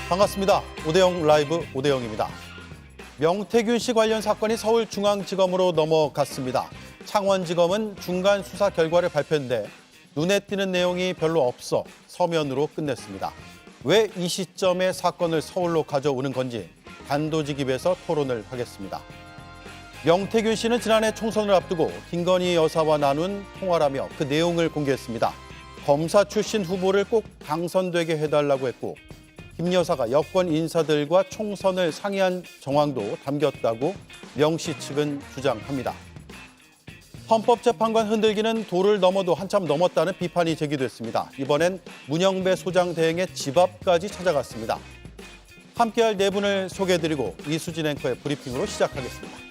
반갑습니다. 오대영 라이브 오대영입니다. 명태균 씨 관련 사건이 서울중앙지검으로 넘어갔습니다. 창원지검은 중간 수사 결과를 발표했는데 눈에 띄는 내용이 별로 없어 서면으로 끝냈습니다. 왜 이 시점에 사건을 서울로 가져오는 건지 단도직입에서 토론을 하겠습니다. 명태균 씨는 지난해 총선을 앞두고 김건희 여사와 나눈 통화라며 그 내용을 공개했습니다. 검사 출신 후보를 꼭 당선되게 해달라고 했고 김 여사가 여권 인사들과 총선을 상의한 정황도 담겼다고 명 씨 측은 주장합니다. 헌법재판관 흔들기는 도를 넘어도 한참 넘었다는 비판이 제기됐습니다. 이번엔 문영배 소장 대행의 집 앞까지 찾아갔습니다. 함께할 네 분을 소개해드리고 이수진 앵커의 브리핑으로 시작하겠습니다.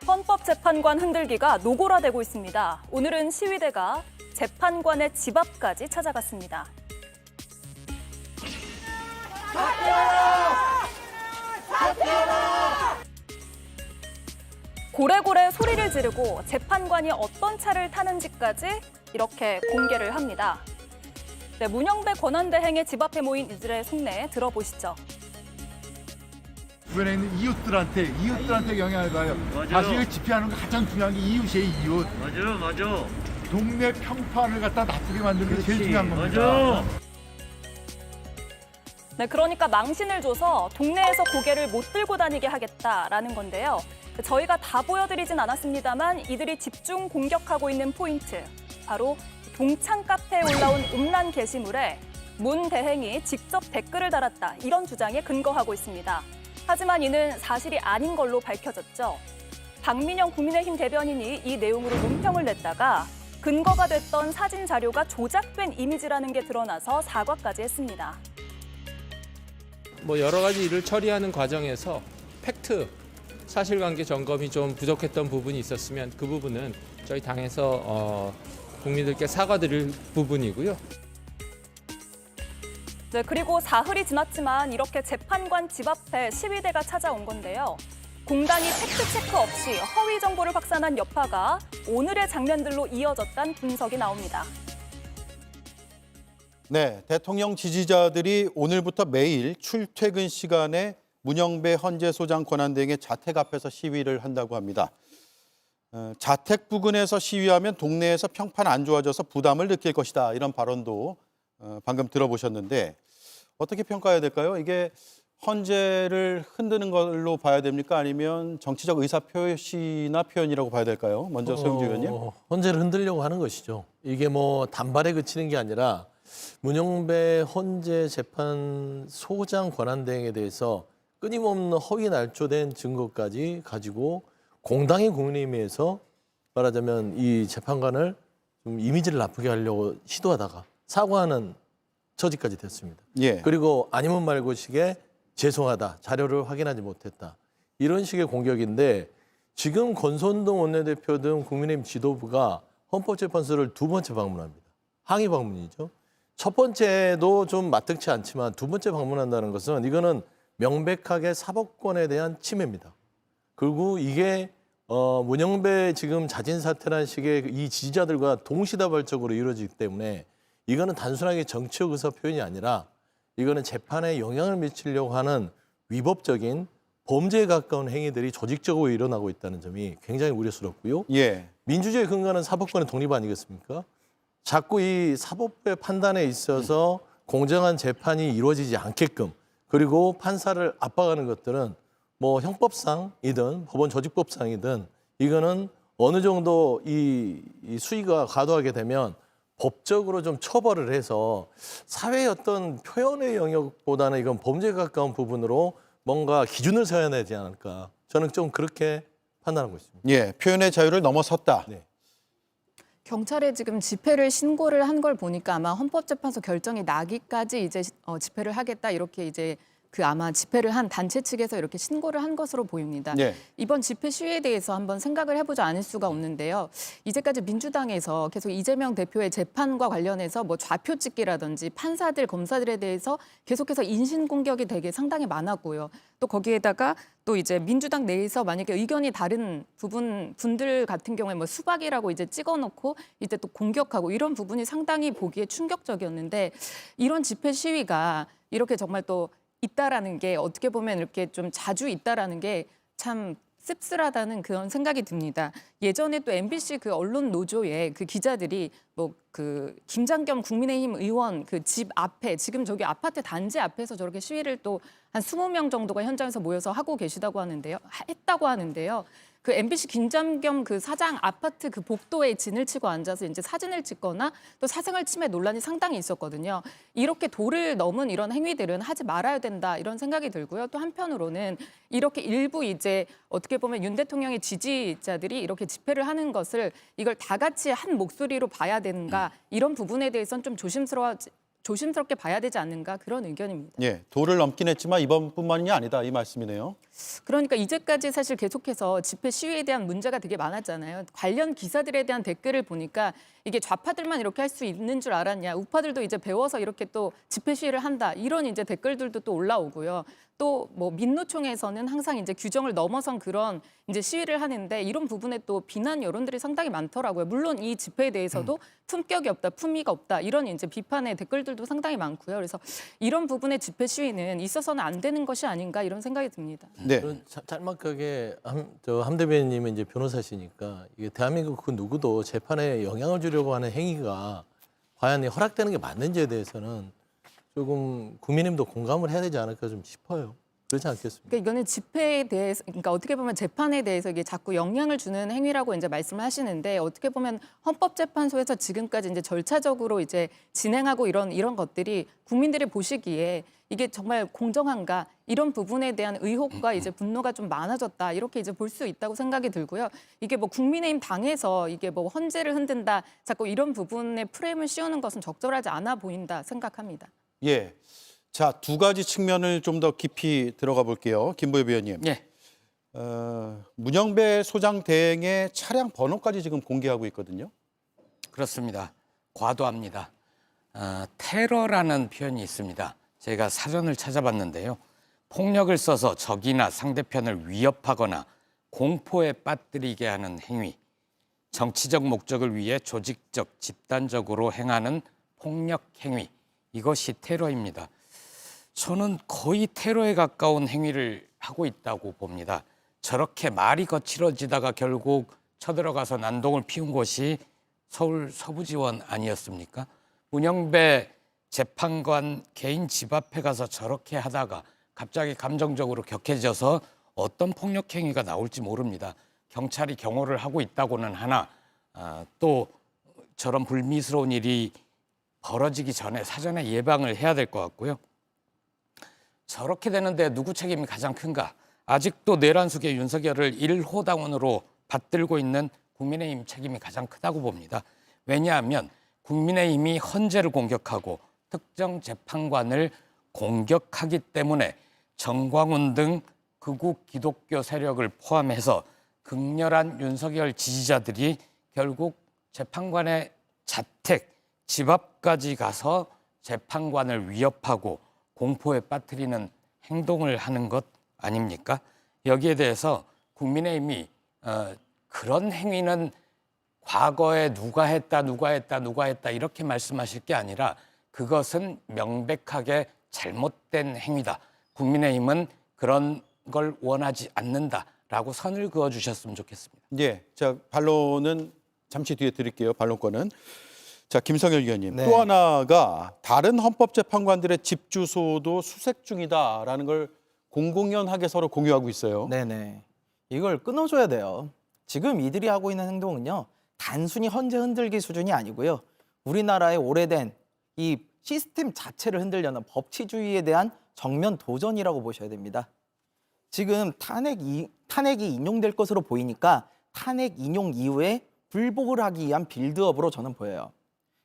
헌법재판관 흔들기가 노골화되고 있습니다. 오늘은 시위대가 재판관의 집 앞까지 찾아갔습니다. 고래고래 소리를 지르고 재판관이 어떤 차를 타는지까지 이렇게 공개를 합니다. 네, 문영배 권한대행의 집 앞에 모인 이들의 속내 들어보시죠. 주변에 있는 이웃들한테 영향을 가요. 자식을 집회하는 거 가장 중요한 게 이웃이에요, 이웃. 맞아. 동네 평판을 갖다 나쁘게 만드는 게 제일 중요한 겁니다. 맞아. 네, 그러니까 망신을 줘서 동네에서 고개를 못 들고 다니게 하겠다라는 건데요. 저희가 다 보여드리진 않았습니다만 이들이 집중 공격하고 있는 포인트, 바로 동창 카페에 올라온 음란 게시물에 문 대행이 직접 댓글을 달았다, 이런 주장에 근거하고 있습니다. 하지만 이는 사실이 아닌 걸로 밝혀졌죠. 박민영 국민의힘 대변인이 이 내용으로 논평을 냈다가 근거가 됐던 사진 자료가 조작된 이미지라는 게 드러나서 사과까지 했습니다. 여러 가지 일을 처리하는 과정에서 팩트, 사실관계 점검이 좀 부족했던 부분이 있었으면 그 부분은 저희 당에서 국민들께 사과드릴 부분이고요. 네, 그리고 사흘이 지났지만 이렇게 재판관 집 앞에 시위대가 찾아온 건데요. 공단이 팩트체크 없이 허위 정보를 확산한 여파가 오늘의 장면들로 이어졌다는 분석이 나옵니다. 네, 대통령 지지자들이 오늘부터 매일 출퇴근 시간에 문영배 헌재소장 권한대행의 자택 앞에서 시위를 한다고 합니다. 자택 부근에서 시위하면 동네에서 평판 안 좋아져서 부담을 느낄 것이다, 이런 발언도 방금 들어보셨는데 어떻게 평가해야 될까요? 이게 헌재를 흔드는 걸로 봐야 됩니까? 아니면 정치적 의사표시나 표현이라고 봐야 될까요? 먼저 소영주 의원님. 헌재를 흔들려고 하는 것이죠. 이게 단발에 그치는 게 아니라 문영배 헌재 재판 소장 권한대행에 대해서 끊임없는 허위 날조된 증거까지 가지고 공당의 국민의힘에서 말하자면 이 재판관을 좀 이미지를 나쁘게 하려고 시도하다가 사과하는 처지까지 됐습니다. 예. 그리고 아니면 말고식에 죄송하다, 자료를 확인하지 못했다, 이런 식의 공격인데 지금 권선동 원내대표 등 국민의힘 지도부가 헌법재판소를 두 번째 방문합니다. 항의 방문이죠. 첫 번째도 좀 마땅치 않지만 두 번째 방문한다는 것은 이거는 명백하게 사법권에 대한 침해입니다. 그리고 이게 문영배 지금 자진 사퇴라는 식의 이 지지자들과 동시다발적으로 이루어지기 때문에 이거는 단순하게 정치적 의사 표현이 아니라 이거는 재판에 영향을 미치려고 하는 위법적인 범죄에 가까운 행위들이 조직적으로 일어나고 있다는 점이 굉장히 우려스럽고요. 예. 민주주의의 근간은 사법권의 독립 아니겠습니까? 자꾸 이 사법부의 판단에 있어서 공정한 재판이 이루어지지 않게끔 그리고 판사를 압박하는 것들은 형법상이든 법원 조직법상이든 이거는 어느 정도 이 수위가 과도하게 되면 법적으로 좀 처벌을 해서 사회의 어떤 표현의 영역보다는 이건 범죄에 가까운 부분으로 뭔가 기준을 세워야 되지 않을까. 저는 좀 그렇게 판단하고 있습니다. 예, 표현의 자유를 넘어섰다. 네. 경찰에 지금 집회를 신고를 한 걸 보니까 아마 헌법재판소 결정이 나기까지 이제 집회를 하겠다, 이렇게 이제 그 아마 집회를 한 단체 측에서 이렇게 신고를 한 것으로 보입니다. 네. 이번 집회 시위에 대해서 한번 생각을 해보지 않을 수가 없는데요. 이제까지 민주당에서 계속 이재명 대표의 재판과 관련해서 뭐 좌표 찍기라든지 판사들, 검사들에 대해서 계속해서 인신공격이 되게 상당히 많았고요. 또 거기에다가 또 이제 민주당 내에서 만약에 의견이 다른 분들 같은 경우에 뭐 수박이라고 이제 찍어놓고 이제 또 공격하고 이런 부분이 상당히 보기에 충격적이었는데 이런 집회 시위가 이렇게 정말 또 있다라는 게 어떻게 보면 이렇게 좀 자주 있다라는 게 참 씁쓸하다는 그런 생각이 듭니다. 예전에 또 MBC 그 언론 노조의 그 기자들이 뭐 그 김장겸 국민의힘 의원 그 집 앞에 지금 저기 아파트 단지 앞에서 저렇게 시위를 또 한 20명 정도가 현장에서 모여서 하고 계시다고 하는데요. 했다고 하는데요. 그 MBC 김장겸 그 사장 아파트 그 복도에 진을 치고 앉아서 이제 사진을 찍거나 또 사생활 침해 논란이 상당히 있었거든요. 이렇게 도를 넘은 이런 행위들은 하지 말아야 된다 이런 생각이 들고요. 또 한편으로는 이렇게 일부 이제 어떻게 보면 윤 대통령의 지지자들이 이렇게 집회를 하는 것을 이걸 다 같이 한 목소리로 봐야 되는가 이런 부분에 대해서는 좀 조심스럽게 봐야 되지 않는가 그런 의견입니다. 예, 도를 넘긴 했지만 이번뿐만이 아니다 이 말씀이네요. 그러니까 이제까지 사실 계속해서 집회 시위에 대한 문제가 되게 많았잖아요. 관련 기사들에 대한 댓글을 보니까 이게 좌파들만 이렇게 할 수 있는 줄 알았냐. 우파들도 이제 배워서 이렇게 또 집회 시위를 한다. 이런 이제 댓글들도 또 올라오고요. 또 뭐 민노총에서는 항상 이제 규정을 넘어선 그런 이제 시위를 하는데 이런 부분에 또 비난 여론들이 상당히 많더라고요. 물론 이 집회에 대해서도 품격이 없다, 품위가 없다 이런 이제 비판의 댓글들도 상당히 많고요. 그래서 이런 부분의 집회 시위는 있어서는 안 되는 것이 아닌가 이런 생각이 듭니다. 네. 짤막하게 함 대변인님은 이제 변호사시니까 이게 대한민국 그 누구도 재판에 영향을 주려고 하는 행위가 과연 허락되는 게 맞는지에 대해서는 조금 국민님도 공감을 해야 되지 않을까 좀 싶어요. 그렇지 않겠습니까? 그러니까 이거는 집회에 대해서, 그러니까 어떻게 보면 재판에 대해서 이게 자꾸 영향을 주는 행위라고 이제 말씀을 하시는데 어떻게 보면 헌법재판소에서 지금까지 이제 절차적으로 이제 진행하고 이런 것들이 국민들이 보시기에 이게 정말 공정한가 이런 부분에 대한 의혹과 이제 분노가 좀 많아졌다 이렇게 이제 볼 수 있다고 생각이 들고요. 이게 뭐 국민의힘 당에서 이게 뭐 헌재를 흔든다 자꾸 이런 부분에 프레임을 씌우는 것은 적절하지 않아 보인다 생각합니다. 예. 자, 두 가지 측면을 좀 더 깊이 들어가 볼게요. 김보엽 의원님. 예. 문영배 소장 대행의 차량 번호까지 지금 공개하고 있거든요. 그렇습니다. 과도합니다. 테러라는 표현이 있습니다. 제가 사전을 찾아봤는데요. 폭력을 써서 적이나 상대편을 위협하거나 공포에 빠뜨리게 하는 행위, 정치적 목적을 위해 조직적, 집단적으로 행하는 폭력 행위, 이것이 테러입니다. 저는 거의 테러에 가까운 행위를 하고 있다고 봅니다. 저렇게 말이 거칠어지다가 결국 쳐들어가서 난동을 피운 곳이 서울 서부지원 아니었습니까? 문영배 재판관 개인 집 앞에 가서 저렇게 하다가 갑자기 감정적으로 격해져서 어떤 폭력 행위가 나올지 모릅니다. 경찰이 경호를 하고 있다고는 하나 또 저런 불미스러운 일이 벌어지기 전에 사전에 예방을 해야 될 것 같고요. 저렇게 되는데 누구 책임이 가장 큰가? 아직도 내란 속의 윤석열을 1호 당원으로 받들고 있는 국민의힘 책임이 가장 크다고 봅니다. 왜냐하면 국민의힘이 헌재를 공격하고 특정 재판관을 공격하기 때문에 정광훈 등 극우 기독교 세력을 포함해서 극렬한 윤석열 지지자들이 결국 재판관의 자택, 집 앞까지 가서 재판관을 위협하고 공포에 빠뜨리는 행동을 하는 것 아닙니까? 여기에 대해서 국민의힘이 그런 행위는 과거에 누가 했다 이렇게 말씀하실 게 아니라 그것은 명백하게 잘못된 행위다. 국민의힘은 그런 걸 원하지 않는다라고 선을 그어주셨으면 좋겠습니다. 예. 자, 반론은 잠시 뒤에 드릴게요. 반론권은. 자, 김성열 의원님. 네. 또 하나가 다른 헌법재판관들의 집 주소도 수색 중이다라는 걸 공공연하게 서로 공유하고 있어요. 네네. 이걸 끊어줘야 돼요. 지금 이들이 하고 있는 행동은요. 단순히 헌재 흔들기 수준이 아니고요. 우리나라의 오래된 이 시스템 자체를 흔들려는 법치주의에 대한 정면 도전이라고 보셔야 됩니다. 지금 탄핵이 인용될 것으로 보이니까 탄핵 인용 이후에 불복을 하기 위한 빌드업으로 저는 보여요.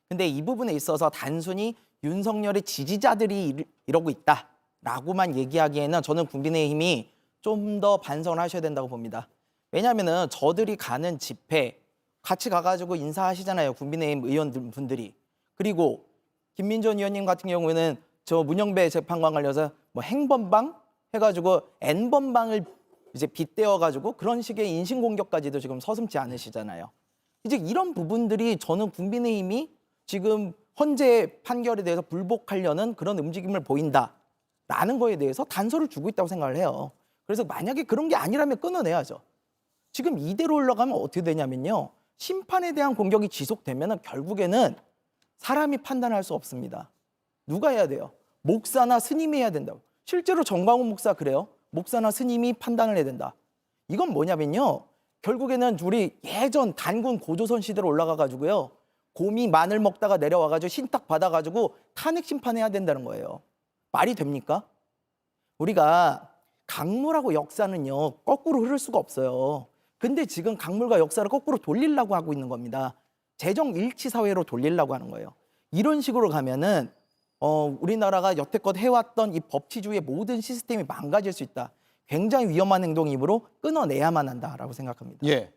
근데 이 부분에 있어서 단순히 윤석열의 지지자들이 이러고 있다. 라고만 얘기하기에는 저는 국민의힘이 좀 더 반성을 하셔야 된다고 봅니다. 왜냐하면은 저들이 가는 집회 같이 가가지고 인사하시잖아요. 국민의힘 의원분들이. 그리고 김민전 의원님 같은 경우에는 저 문영배 재판관 관련해서 뭐 행번방 해가지고 N번방을 이제 빗대어가지고 그런 식의 인신공격까지도 지금 서슴지 않으시잖아요. 이제 이런 부분들이 저는 국민의힘이 지금 헌재 판결에 대해서 불복하려는 그런 움직임을 보인다라는 거에 대해서 단서를 주고 있다고 생각을 해요. 그래서 만약에 그런 게 아니라면 끊어내야죠. 지금 이대로 올라가면 어떻게 되냐면요. 심판에 대한 공격이 지속되면 결국에는 사람이 판단할 수 없습니다. 누가 해야 돼요? 목사나 스님이 해야 된다고. 실제로 정광훈 목사 그래요. 목사나 스님이 판단을 해야 된다. 이건 뭐냐면요. 결국에는 우리 예전 단군 고조선 시대로 올라가가지고요. 곰이 마늘 먹다가 내려와가지고 신탁 받아가지고 탄핵 심판해야 된다는 거예요. 말이 됩니까? 우리가 강물하고 역사는요. 거꾸로 흐를 수가 없어요. 근데 지금 강물과 역사를 거꾸로 돌리려고 하고 있는 겁니다. 재정 일치 사회로 돌리려고 하는 거예요. 이런 식으로 가면은 우리나라가 여태껏 해왔던 이 법치주의의 모든 시스템이 망가질 수 있다. 굉장히 위험한 행동이므로 끊어내야만 한다라고 생각합니다. 예.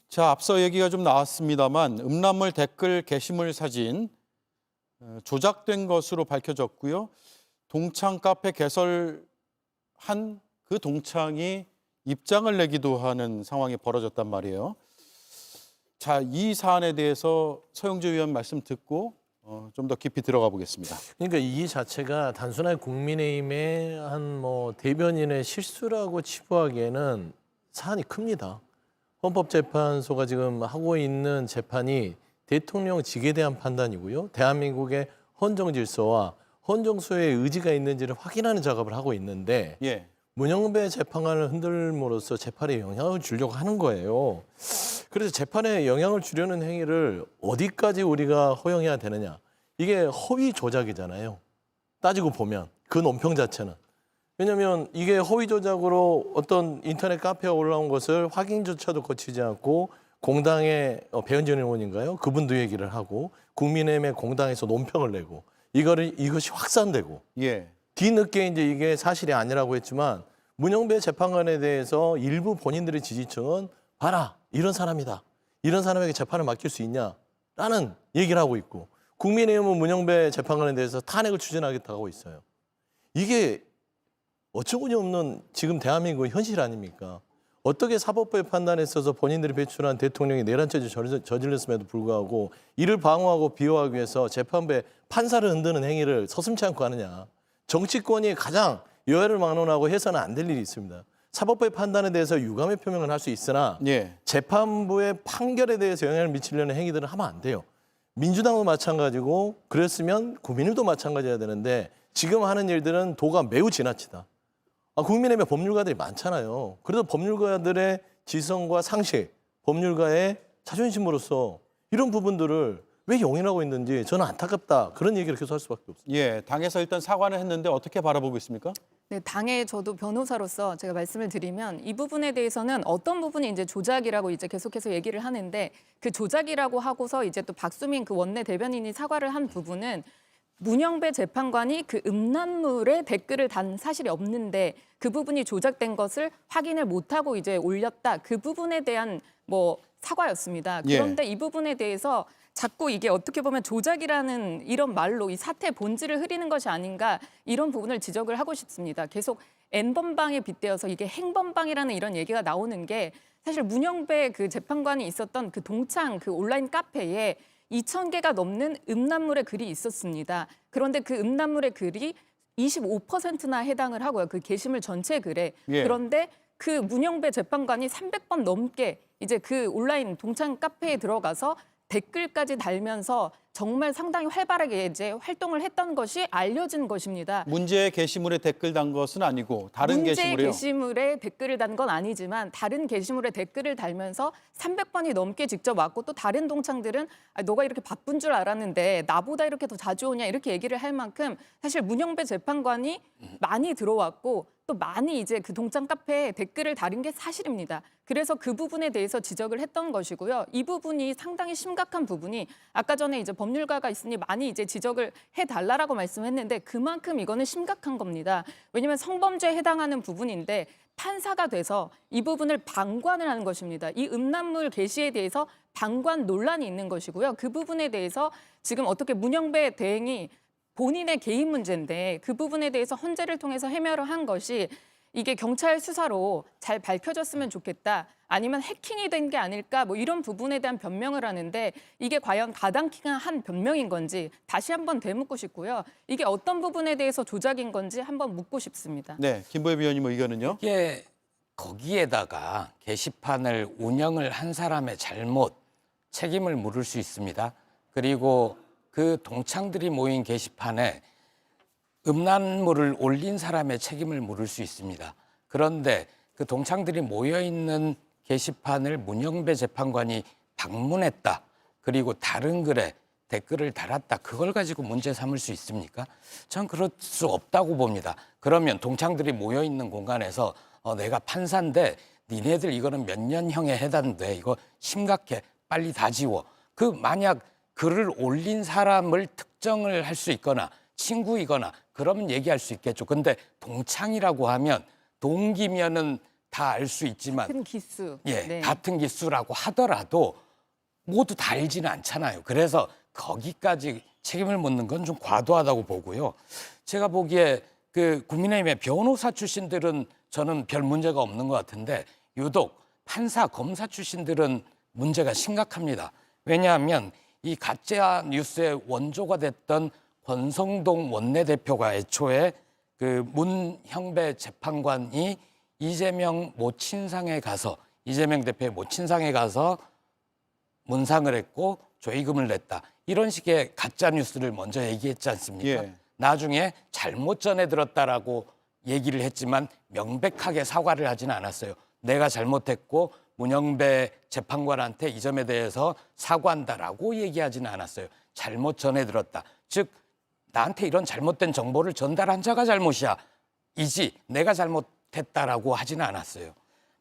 자, 앞서 얘기가 좀 나왔습니다만 음란물 댓글 게시물 사진 조작된 것으로 밝혀졌고요. 동창 카페 개설한 그 동창이 입장을 내기도 하는 상황이 벌어졌단 말이에요. 자, 이 사안에 대해서 서영주 의원 말씀 듣고 좀 더 깊이 들어가 보겠습니다. 그러니까 이 자체가 단순한 국민의힘의 한 뭐 대변인의 실수라고 치부하기에는 사안이 큽니다. 헌법재판소가 지금 하고 있는 재판이 대통령직에 대한 판단이고요. 대한민국의 헌정 질서와 헌정 수호의 의지가 있는지를 확인하는 작업을 하고 있는데 예. 문영배 재판관을 흔들므로써 재판에 영향을 주려고 하는 거예요. 그래서 재판에 영향을 주려는 행위를 어디까지 우리가 허용해야 되느냐. 이게 허위 조작이잖아요. 따지고 보면 그 논평 자체는. 왜냐하면 이게 허위 조작으로 어떤 인터넷 카페에 올라온 것을 확인조차도 거치지 않고 공당의 배현진 의원인가요? 그분도 얘기를 하고 국민의힘의 공당에서 논평을 내고 이것이 확산되고 예. 뒤늦게 이제 이게 사실이 아니라고 했지만 문영배 재판관에 대해서 일부 본인들의 지지층은 봐라 이런 사람이다. 이런 사람에게 재판을 맡길 수 있냐라는 얘기를 하고 있고 국민의힘은 문영배 재판관에 대해서 탄핵을 추진하겠다고 하고 있어요. 이게 어처구니 없는 지금 대한민국의 현실 아닙니까? 어떻게 사법부의 판단에 있어서 본인들이 배출한 대통령이 내란죄를 저질렀음에도 불구하고 이를 방어하고 비호하기 위해서 재판부에 판사를 흔드는 행위를 서슴지 않고 하느냐. 정치권이 가장 여야를 막론하고 해서는 안 될 일이 있습니다. 사법부의 판단에 대해서 유감의 표명을 할 수 있으나 예. 재판부의 판결에 대해서 영향을 미치려는 행위들은 하면 안 돼요. 민주당도 마찬가지고 그랬으면 국민의힘도 마찬가지여야 되는데 지금 하는 일들은 도가 매우 지나치다. 국민의힘에 법률가들이 많잖아요. 그래도 법률가들의 지성과 상식, 법률가의 자존심으로서 이런 부분들을 왜 용인하고 있는지 저는 안타깝다. 그런 얘기를 계속 할 수밖에 없습니다. 예. 당에서 일단 사과를 했는데 어떻게 바라보고 있습니까? 네, 당의 저도 변호사로서 제가 말씀을 드리면 이 부분에 대해서는 어떤 부분이 이제 조작이라고 이제 계속해서 얘기를 하는데 그 조작이라고 하고서 이제 또 박수민 그 원내 대변인이 사과를 한 부분은 문영배 재판관이 그 음란물에 댓글을 단 사실이 없는데 그 부분이 조작된 것을 확인을 못하고 이제 올렸다. 그 부분에 대한 뭐 사과였습니다. 그런데 이 부분에 대해서 자꾸 이게 어떻게 보면 조작이라는 이런 말로 이 사태의 본질을 흐리는 것이 아닌가 이런 부분을 지적을 하고 싶습니다. 계속 N번방에 빗대어서 이게 행번방이라는 이런 얘기가 나오는 게 사실 문영배 그 재판관이 있었던 그 동창 그 온라인 카페에 2,000개가 넘는 음란물의 글이 있었습니다. 그런데 그 음란물의 글이 25%나 해당을 하고요. 그 게시물 전체 글에. 예. 그런데 그 문영배 재판관이 300번 넘게 이제 그 온라인 동창 카페에 들어가서 댓글까지 달면서 정말 상당히 활발하게 이제 활동을 했던 것이 알려진 것입니다. 문제의 게시물에 댓글 단 것은 아니고 다른 문제 게시물이요. 게시물에 댓글을 단 건 아니지만 다른 게시물에 댓글을 달면서 300번이 넘게 직접 왔고 또 다른 동창들은 너가 이렇게 바쁜 줄 알았는데 나보다 이렇게 더 자주 오냐 이렇게 얘기를 할 만큼 사실 문영배 재판관이 많이 들어왔고 또 많이 이제 그 동창 카페에 댓글을 달은 게 사실입니다. 그래서 그 부분에 대해서 지적을 했던 것이고요. 이 부분이 상당히 심각한 부분이 아까 전에 이제 법률가가 있으니 많이 이제 지적을 해달라라고 말씀했는데 그만큼 이거는 심각한 겁니다. 왜냐하면 성범죄에 해당하는 부분인데 판사가 돼서 이 부분을 방관을 하는 것입니다. 이 음란물 게시에 대해서 방관 논란이 있는 것이고요. 그 부분에 대해서 지금 어떻게 문영배 대행이 본인의 개인 문제인데 그 부분에 대해서 헌재를 통해서 해명을 한 것이 이게 경찰 수사로 잘 밝혀졌으면 좋겠다. 아니면 해킹이 된 게 아닐까 뭐 이런 부분에 대한 변명을 하는데 이게 과연 가당키가 한 변명인 건지 다시 한번 되묻고 싶고요. 이게 어떤 부분에 대해서 조작인 건지 한번 묻고 싶습니다. 네, 김보엽 위원님 의견은요? 이게 거기에다가 게시판을 운영을 한 사람의 잘못, 책임을 물을 수 있습니다. 그리고 그 동창들이 모인 게시판에 음란물을 올린 사람의 책임을 물을 수 있습니다. 그런데 그 동창들이 모여있는 게시판을 문영배 재판관이 방문했다. 그리고 다른 글에 댓글을 달았다. 그걸 가지고 문제 삼을 수 있습니까? 전 그럴 수 없다고 봅니다. 그러면 동창들이 모여있는 공간에서 내가 판사인데 니네들 이거는 몇 년형에 해당돼. 이거 심각해. 빨리 다 지워. 그 만약 글을 올린 사람을 특정을 할 수 있거나 친구이거나 그러면 얘기할 수 있겠죠. 근데 동창이라고 하면 동기면은 다 알 수 있지만 같은 기수. 예, 네. 같은 기수라고 하더라도 모두 다 알지는 않잖아요. 그래서 거기까지 책임을 묻는 건 좀 과도하다고 보고요. 제가 보기에 그 국민의힘의 변호사 출신들은 저는 별 문제가 없는 것 같은데 유독 판사, 검사 출신들은 문제가 심각합니다. 왜냐하면 이 가짜 뉴스의 원조가 됐던 권성동 원내대표가 애초에 그 문형배 재판관이 이재명 모친상에 가서 이재명 대표의 모친상에 가서 문상을 했고 조의금을 냈다. 이런 식의 가짜 뉴스를 먼저 얘기했지 않습니까? 예. 나중에 잘못 전해 들었다라고 얘기를 했지만 명백하게 사과를 하지는 않았어요. 내가 잘못했고 문영배 재판관한테 이 점에 대해서 사과한다라고 얘기하지는 않았어요. 잘못 전해 들었다. 즉 나한테 이런 잘못된 정보를 전달한 자가 잘못이야. 이지 내가 잘못했다라고 하지는 않았어요.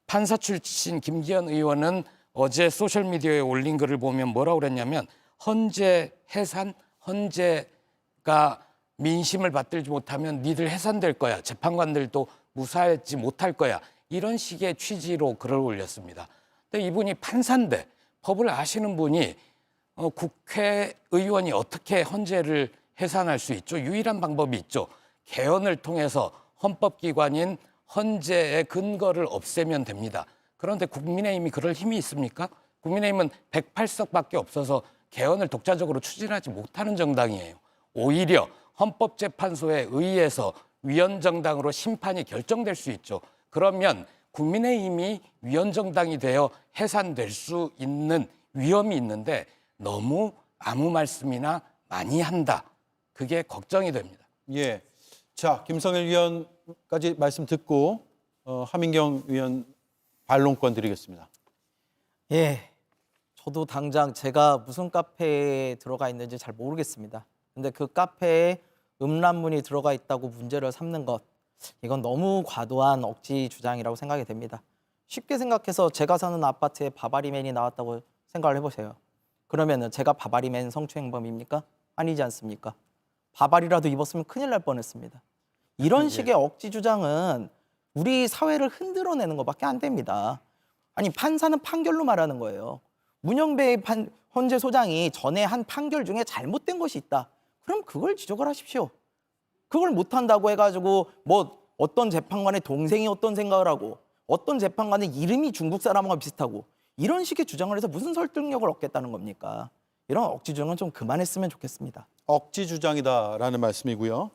판사 출신 김기현 의원은 어제 소셜미디어에 올린 글을 보면 뭐라고 그랬냐면 헌재 해산, 헌재가 민심을 받들지 못하면 니들 해산될 거야. 재판관들도 무사하지 못할 거야. 이런 식의 취지로 글을 올렸습니다. 근데 이분이 판사인데 법을 아시는 분이 국회의원이 어떻게 헌재를 해산할 수 있죠? 유일한 방법이 있죠. 개헌을 통해서 헌법기관인 헌재의 근거를 없애면 됩니다. 그런데 국민의힘이 그럴 힘이 있습니까? 국민의힘은 108석밖에 없어서 개헌을 독자적으로 추진하지 못하는 정당이에요. 오히려 헌법재판소에 의해서 위헌정당으로 심판이 결정될 수 있죠. 그러면 국민의힘이 위헌정당이 되어 해산될 수 있는 위험이 있는데 너무 아무 말씀이나 많이 한다. 그게 걱정이 됩니다. 예. 자, 김성일 위원까지 말씀 듣고 하민경 위원 반론권 드리겠습니다. 예, 저도 당장 제가 무슨 카페에 들어가 있는지 잘 모르겠습니다. 근데 그 카페에 음란문이 들어가 있다고 문제를 삼는 것, 이건 너무 과도한 억지 주장이라고 생각이 됩니다. 쉽게 생각해서 제가 사는 아파트에 바바리맨이 나왔다고 생각을 해보세요. 그러면은 제가 바바리맨 성추행범입니까? 아니지 않습니까? 바바리라도 입었으면 큰일 날 뻔했습니다. 이런 식의 억지 주장은 우리 사회를 흔들어내는 것밖에 안 됩니다. 아니 판사는 판결로 말하는 거예요. 문영배 헌재 소장이 전에 한 판결 중에 잘못된 것이 있다. 그럼 그걸 지적을 하십시오. 그걸 못한다고 해가지고 뭐 어떤 재판관의 동생이 어떤 생각을 하고 어떤 재판관의 이름이 중국 사람과 비슷하고 이런 식의 주장을 해서 무슨 설득력을 얻겠다는 겁니까? 이런 억지 주장은 좀 그만했으면 좋겠습니다. 억지 주장이다라는 말씀이고요.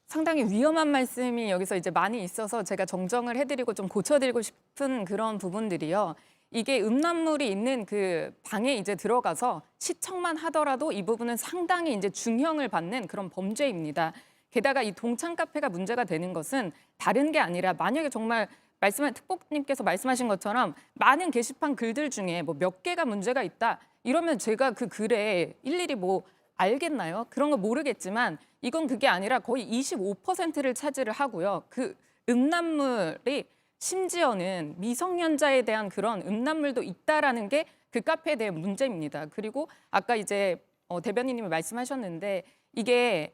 상당히 위험한 말씀이 여기서 이제 많이 있어서 제가 정정을 해드리고 좀 고쳐드리고 싶은 그런 부분들이요. 이게 음란물이 있는 그 방에 이제 들어가서 시청만 하더라도 이 부분은 상당히 이제 중형을 받는 그런 범죄입니다. 게다가 이 동창 카페가 문제가 되는 것은 다른 게 아니라 만약에 정말 특보님께서 말씀하신 것처럼 많은 게시판 글들 중에 뭐 몇 개가 문제가 있다 이러면 제가 그 글에 일일이 뭐 알겠나요? 그런 거 모르겠지만 이건 그게 아니라 거의 25%를 차지를 하고요. 그 음란물이 심지어는 미성년자에 대한 그런 음란물도 있다라는 게 그 카페에 대한 문제입니다. 그리고 아까 이제 대변인님이 말씀하셨는데 이게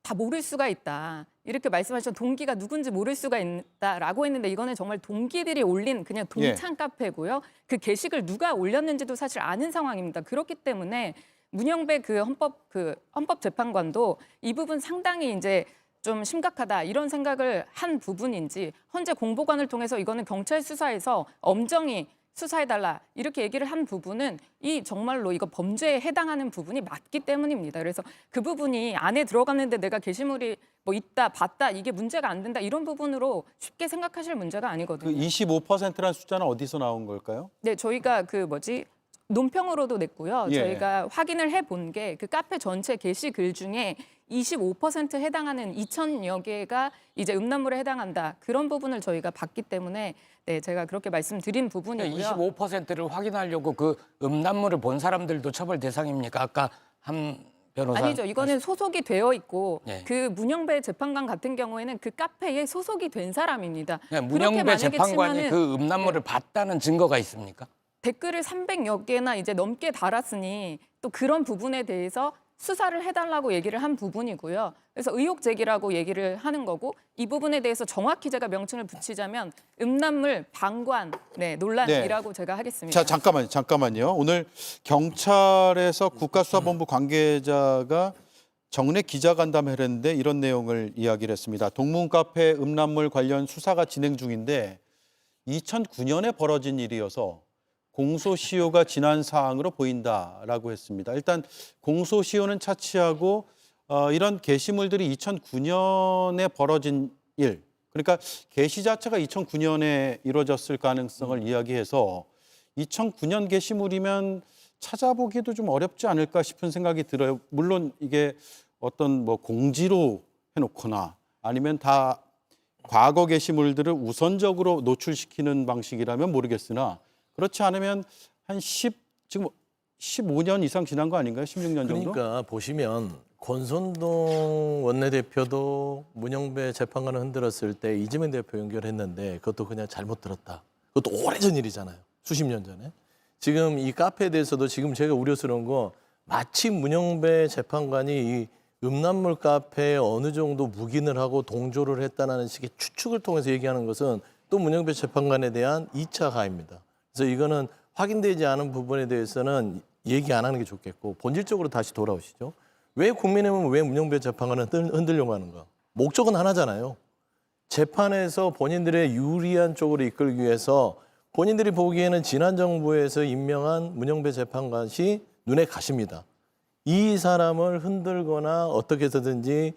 다 모를 수가 있다. 이렇게 말씀하신 동기가 누군지 모를 수가 있다라고 했는데 이거는 정말 동기들이 올린 그냥 동창 카페고요. 그 게시글 누가 올렸는지도 사실 아는 상황입니다. 그렇기 때문에 문영배 헌법재판관도 이 부분 상당히 이제 좀 심각하다 이런 생각을 한 부분인지 헌재 공보관을 통해서 이거는 경찰 수사에서 엄정히 수사해달라 이렇게 얘기를 한 부분은 이 정말로 이거 범죄에 해당하는 부분이 맞기 때문입니다. 그래서 그 부분이 안에 들어갔는데 내가 게시물이 뭐 있다 봤다 이게 문제가 안 된다 이런 부분으로 쉽게 생각하실 문제가 그 아니거든요. 25%라는 숫자는 어디서 나온 걸까요? 네, 저희가 논평으로도 냈고요. 예. 저희가 확인을 해본 게 그 카페 전체 게시글 중에 25% 해당하는 2,000여 개가 이제 음란물에 해당한다. 그런 부분을 저희가 봤기 때문에 네, 제가 그렇게 말씀드린 부분이고요. 25%를 확인하려고 그 음란물을 본 사람들도 처벌 대상입니까? 아까 한 변호사 아니죠. 이거는 소속이 되어 있고 네. 그 문영배 재판관 같은 경우에는 그 카페에 소속이 된 사람입니다. 네, 그렇게 문영배 만약에 재판관이 치면은 그 음란물을 봤다는 증거가 있습니까? 댓글을 300여 개나 이제 넘게 달았으니 또 그런 부분에 대해서 수사를 해달라고 얘기를 한 부분이고요. 그래서 의혹 제기라고 얘기를 하는 거고 이 부분에 대해서 정확히 제가 명칭을 붙이자면 음란물 방관 논란이라고 제가 하겠습니다. 자, 잠깐만요. 오늘 경찰에서 국가수사본부 관계자가 정례 기자간담회를 했는데 이런 내용을 이야기를 했습니다. 동문 카페 음란물 관련 수사가 진행 중인데 2009년에 벌어진 일이어서 공소시효가 지난 사항으로 보인다라고 했습니다. 일단 공소시효는 차치하고 이런 게시물들이 2009년에 벌어진 일, 그러니까 게시 자체가 2009년에 이루어졌을 가능성을 이야기해서 2009년 게시물이면 찾아보기도 좀 어렵지 않을까 싶은 생각이 들어요. 물론 이게 어떤 뭐 공지로 해놓거나 아니면 다 과거 게시물들을 우선적으로 노출시키는 방식이라면 모르겠으나 그렇지 않으면 지금 15년 이상 지난 거 아닌가요? 16년 정도? 그러니까 보시면 권선동 원내대표도 문영배 재판관을 흔들었을 때 이재명 대표 연결했는데 그것도 그냥 잘못 들었다. 그것도 오래전 일이잖아요. 수십 년 전에. 지금 이 카페에 대해서도 지금 제가 우려스러운 거 마치 문영배 재판관이 이 음란물 카페에 어느 정도 묵인을 하고 동조를 했다는 식의 추측을 통해서 얘기하는 것은 또 문영배 재판관에 대한 2차 가해입니다. 그래서 이거는 확인되지 않은 부분에 대해서는 얘기 안 하는 게 좋겠고 본질적으로 다시 돌아오시죠. 왜 국민의힘은 왜 문영배 재판관을 흔들려고 하는가? 목적은 하나잖아요. 재판에서 본인들의 유리한 쪽으로 이끌기 위해서 본인들이 보기에는 지난 정부에서 임명한 문영배 재판관이 눈에 가십니다. 이 사람을 흔들거나 어떻게 해서든지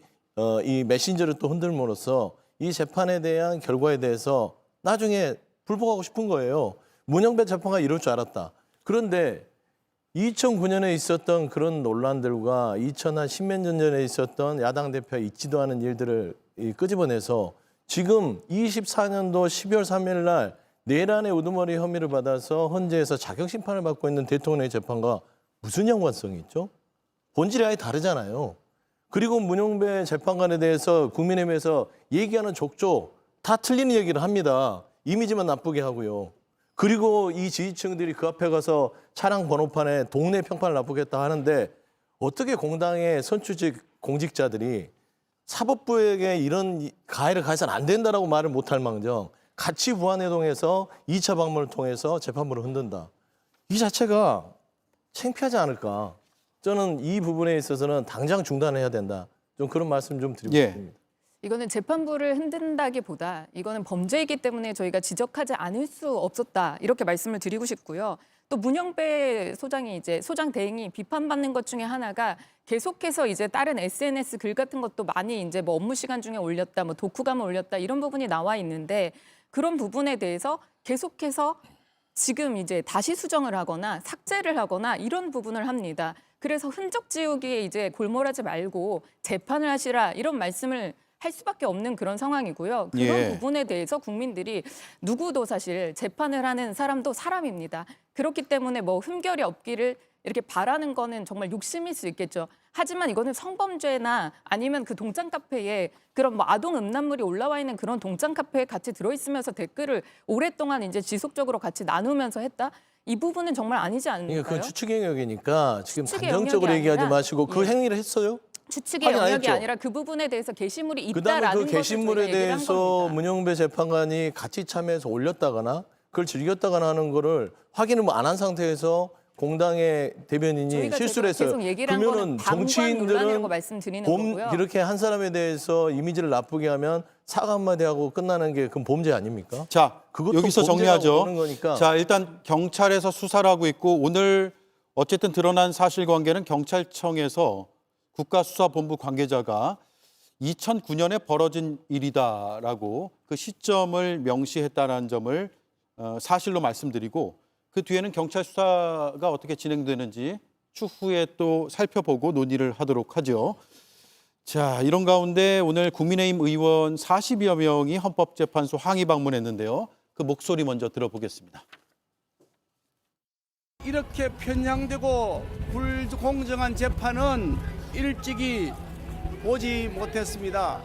이 메신저를 또 흔들므로써 이 재판에 대한 결과에 대해서 나중에 불복하고 싶은 거예요. 문영배 재판관이 이럴 줄 알았다. 그런데 2009년에 있었던 그런 논란들과 2010몇 년 전에 있었던 야당 대표가 있지도 않은 일들을 끄집어내서 지금 24년도 12월 3일 날 내란의 우두머리 혐의를 받아서 헌재에서 자격심판을 받고 있는 대통령의 재판과 무슨 연관성이 있죠? 본질이 아예 다르잖아요. 그리고 문영배 재판관에 대해서 국민의힘에서 얘기하는 족족 다 틀린 얘기를 합니다. 이미지만 나쁘게 하고요. 그리고 이 지지층들이 그 앞에 가서 차량 번호판에 동네 평판을 나쁘겠다 하는데 어떻게 공당의 선출직 공직자들이 사법부에게 이런 가해를 가해서는 안 된다라고 말을 못할 망정 같이 부안회동해서 2차 방문을 통해서 재판부를 흔든다. 이 자체가 창피하지 않을까. 저는 이 부분에 있어서는 당장 중단해야 된다. 좀 그런 말씀 좀 드리고 싶습니다. 이거는 재판부를 흔든다기보다 이거는 범죄이기 때문에 저희가 지적하지 않을 수 없었다 이렇게 말씀을 드리고 싶고요. 또 문영배 소장이 이제 소장 대행이 비판받는 것 중에 하나가 계속해서 이제 다른 SNS 글 같은 것도 많이 이제 뭐 업무 시간 중에 올렸다, 뭐 독후감을 올렸다 이런 부분이 나와 있는데 그런 부분에 대해서 계속해서 지금 이제 다시 수정을 하거나 삭제를 하거나 이런 부분을 합니다. 그래서 흔적 지우기에 이제 골몰하지 말고 재판을 하시라 이런 말씀을 할 수밖에 없는 그런 상황이고요. 그런 부분에 대해서 국민들이 누구도 사실 재판을 하는 사람도 사람입니다. 그렇기 때문에 뭐 흠결이 없기를 이렇게 바라는 거는 정말 욕심일 수 있겠죠. 하지만 이거는 성범죄나 아니면 그 동장 카페에 그런 뭐 아동 음란물이 올라와 있는 그런 동장 카페에 같이 들어있으면서 댓글을 오랫동안 이제 지속적으로 같이 나누면서 했다? 이 부분은 정말 아니지 않을까요? 그러니까 그건 추측의 영역이니까 지금 추측의 단정적으로 영역이 얘기하지 아니라, 마시고 그 예. 행위를 했어요? 추측의 확인 안 영역이 했죠? 아니라 그 부분에 대해서 게시물이 그다음에 있다라는 그 것을 게시물에 저희가 얘기를 한 대해서 겁니다. 문영배 재판관이 같이 참여해서 올렸다거나 그걸 즐겼다거나 하는 거를 확인을 안 한 상태에서 공당의 대변인이 저희가 실수를 제가 했어요. 계속 얘기를 한 그러면은 거는 방관 정치인들은 논란이라고 말씀드리는 거고요. 이렇게 한 사람에 대해서 이미지를 나쁘게 하면 사과 한마디 하고 끝나는 게 그건 범죄 아닙니까? 자, 그것도 여기서 범죄라고 정리하죠. 보는 거니까. 자, 일단 경찰에서 수사를 하고 있고 오늘 어쨌든 드러난 사실관계는 경찰청에서 국가수사본부 관계자가 2009년에 벌어진 일이다라고 그 시점을 명시했다는 점을 사실로 말씀드리고 그 뒤에는 경찰 수사가 어떻게 진행되는지 추후에 또 살펴보고 논의를 하도록 하죠. 자, 이런 가운데 오늘 국민의힘 의원 40여 명이 헌법재판소 항의 방문했는데요. 그 목소리 먼저 들어보겠습니다. 이렇게 편향되고 불공정한 재판은 일찍이 보지 못했습니다.